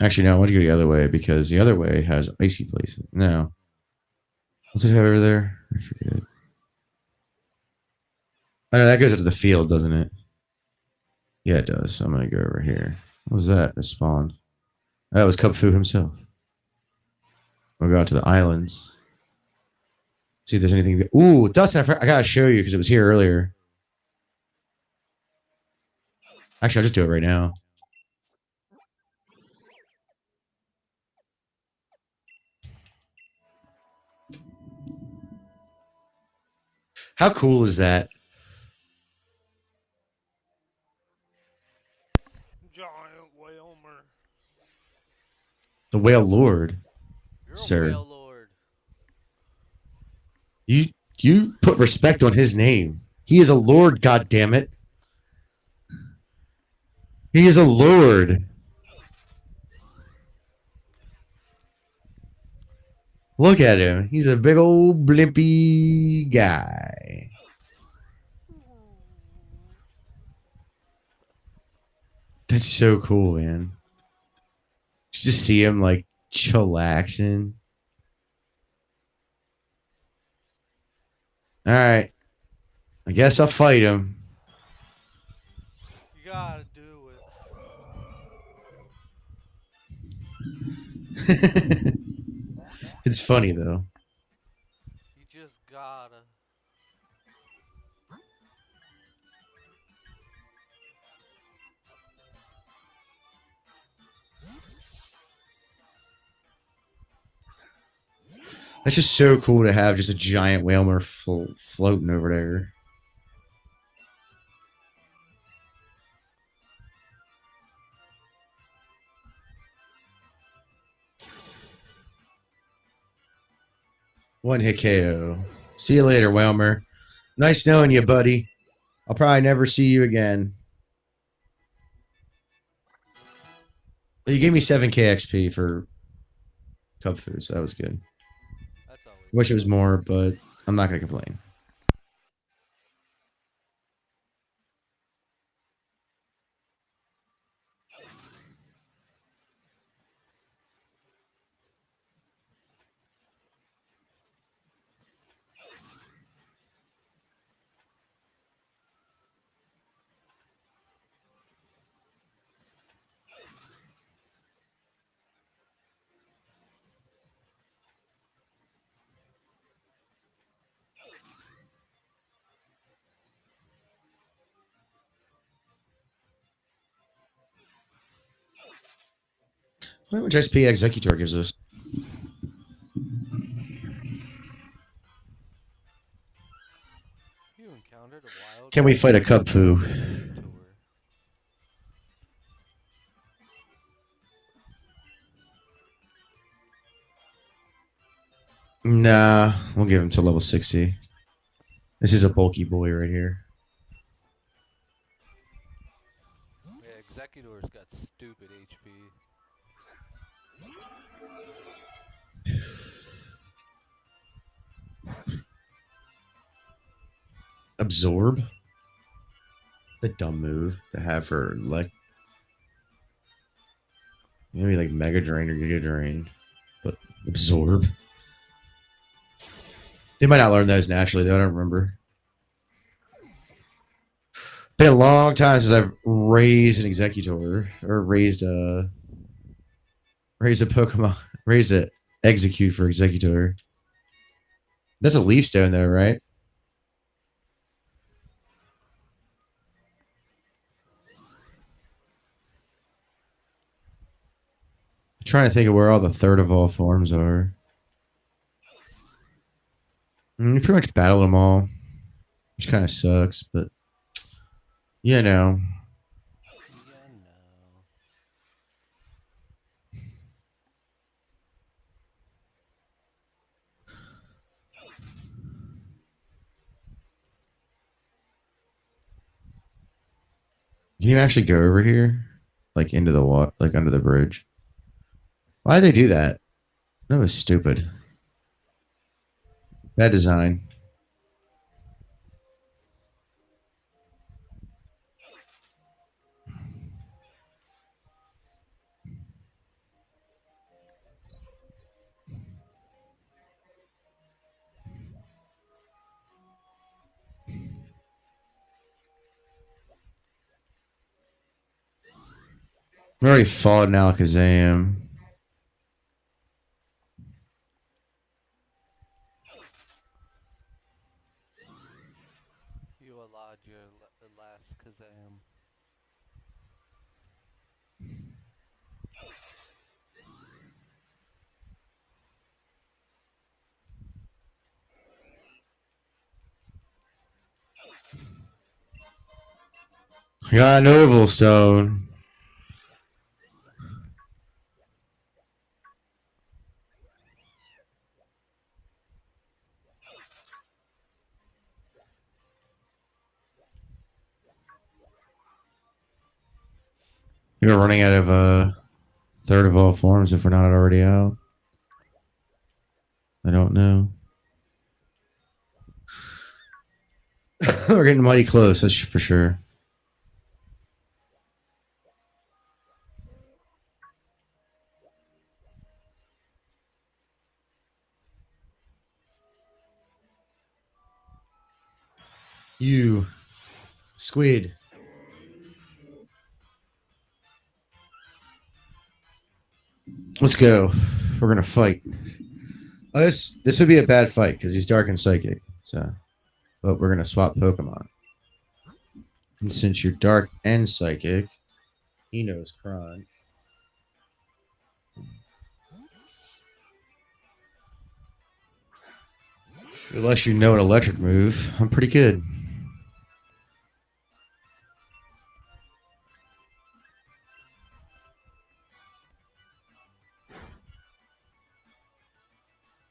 Actually, no, I want to go the other way because the other way has icy places. No. What's it have over there? I forget. Oh, no, that goes into the field, doesn't it? Yeah, it does. So I'm going to go over here. What was that? That spawned. That was Kubfu himself. We'll go out to the islands. See if there's anything. Ooh, Dustin, I got to show you because it was here earlier. Actually, I'll just do it right now. How cool is that? Giant Whalmer. The Whale Lord. You're Sir. a whale lord. You put respect on his name. He is a lord, goddammit. He is a lord. Look at him. He's a big old blimpy guy. That's so cool, man. Just see him like chillaxing. All right. I guess I'll fight him. You gotta do it. It's funny though. You just gotta. That's just so cool to have just a giant Whalmer floating over there. One hit KO. See you later, Whalmer. Nice knowing you, buddy. I'll probably never see you again. But you gave me 7K XP for Kubfu, so that was good. That's always. Wish it was more, but I'm not going to complain. How much XP Executor gives us? You encountered a wild. Can we fight a Kubfu? Nah, we'll give him to level 60. This is a bulky boy right here. Yeah, Executor's got stupid HP. Absorb. The dumb move to have her like maybe like Mega Drain or Giga Drain, but absorb. They might not learn those naturally, though. I don't remember. Been a long time since I've raised an Executor or raised a Pokemon, raised a Execute for Executor. That's a Leaf Stone, though, right? I'm trying to think of where all the third of all forms are. You pretty much battled them all, which kind of sucks, but you know. Yeah, no. Can you actually go over here, like into the water, like under the bridge? Why did they do that? That was stupid. Bad design. We already fought in Alakazam. You allowed your last Kazam. We got an Oval Stone. You're running out of third of all forms if we're not already out. I don't know. We're getting mighty close, that's for sure. You squid. Let's go. We're gonna fight. Oh, this would be a bad fight because he's dark and psychic. So, but we're gonna swap Pokemon. And since you're dark and psychic, he knows Crunch. Unless you know an electric move, I'm pretty good.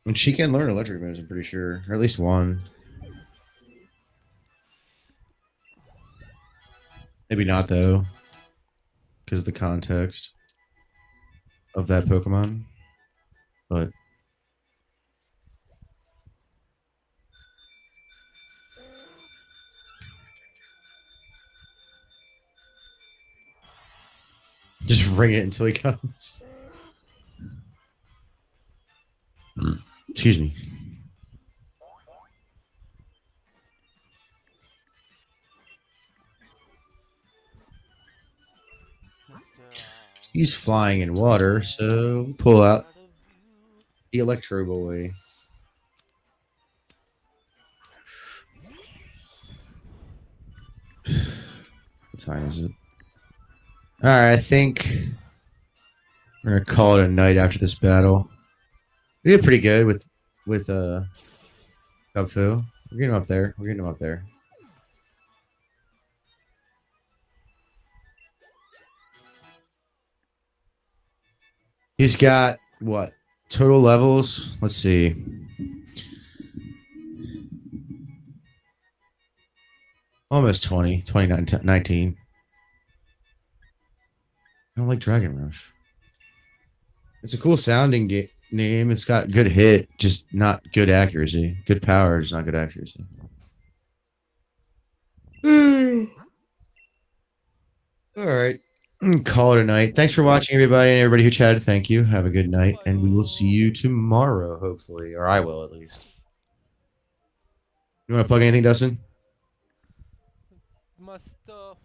And she can learn electric moves, I'm pretty sure. Or at least one. Maybe not, though. Because of the context of that Pokemon. But just ring it until he comes. Excuse me. He's flying in water, so pull out the Electro Boy. What time is it? Alright, I think we're gonna call it a night after this battle. We did pretty good with Kubfu. We're getting him up there. We're getting him up there. He's got what? Total levels? Let's see. Almost 20, 29, 19. I don't like Dragon Rush. It's a cool sounding name. It's got good hit, just not good accuracy. Good power, just not good accuracy. All right. Call it a night. Thanks for watching, everybody, and everybody who chatted. Thank you. Have a good night, and we will see you tomorrow, hopefully, or I will at least. You want to plug anything, Dustin? My stuff.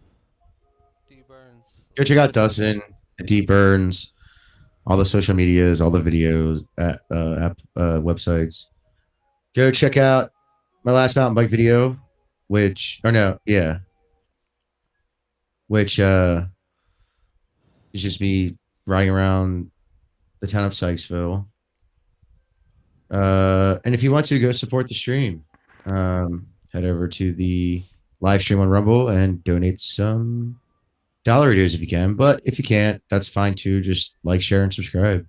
D Burns. Go check out Dustin, D Burns, all the social medias, all the videos, websites. Go check out my last mountain bike video, which is just me riding around the town of Sykesville. And if you want to go support the stream, head over to the live stream on Rumble and donate some dollar dues if you can. But if you can't, that's fine too. Just like, share, and subscribe.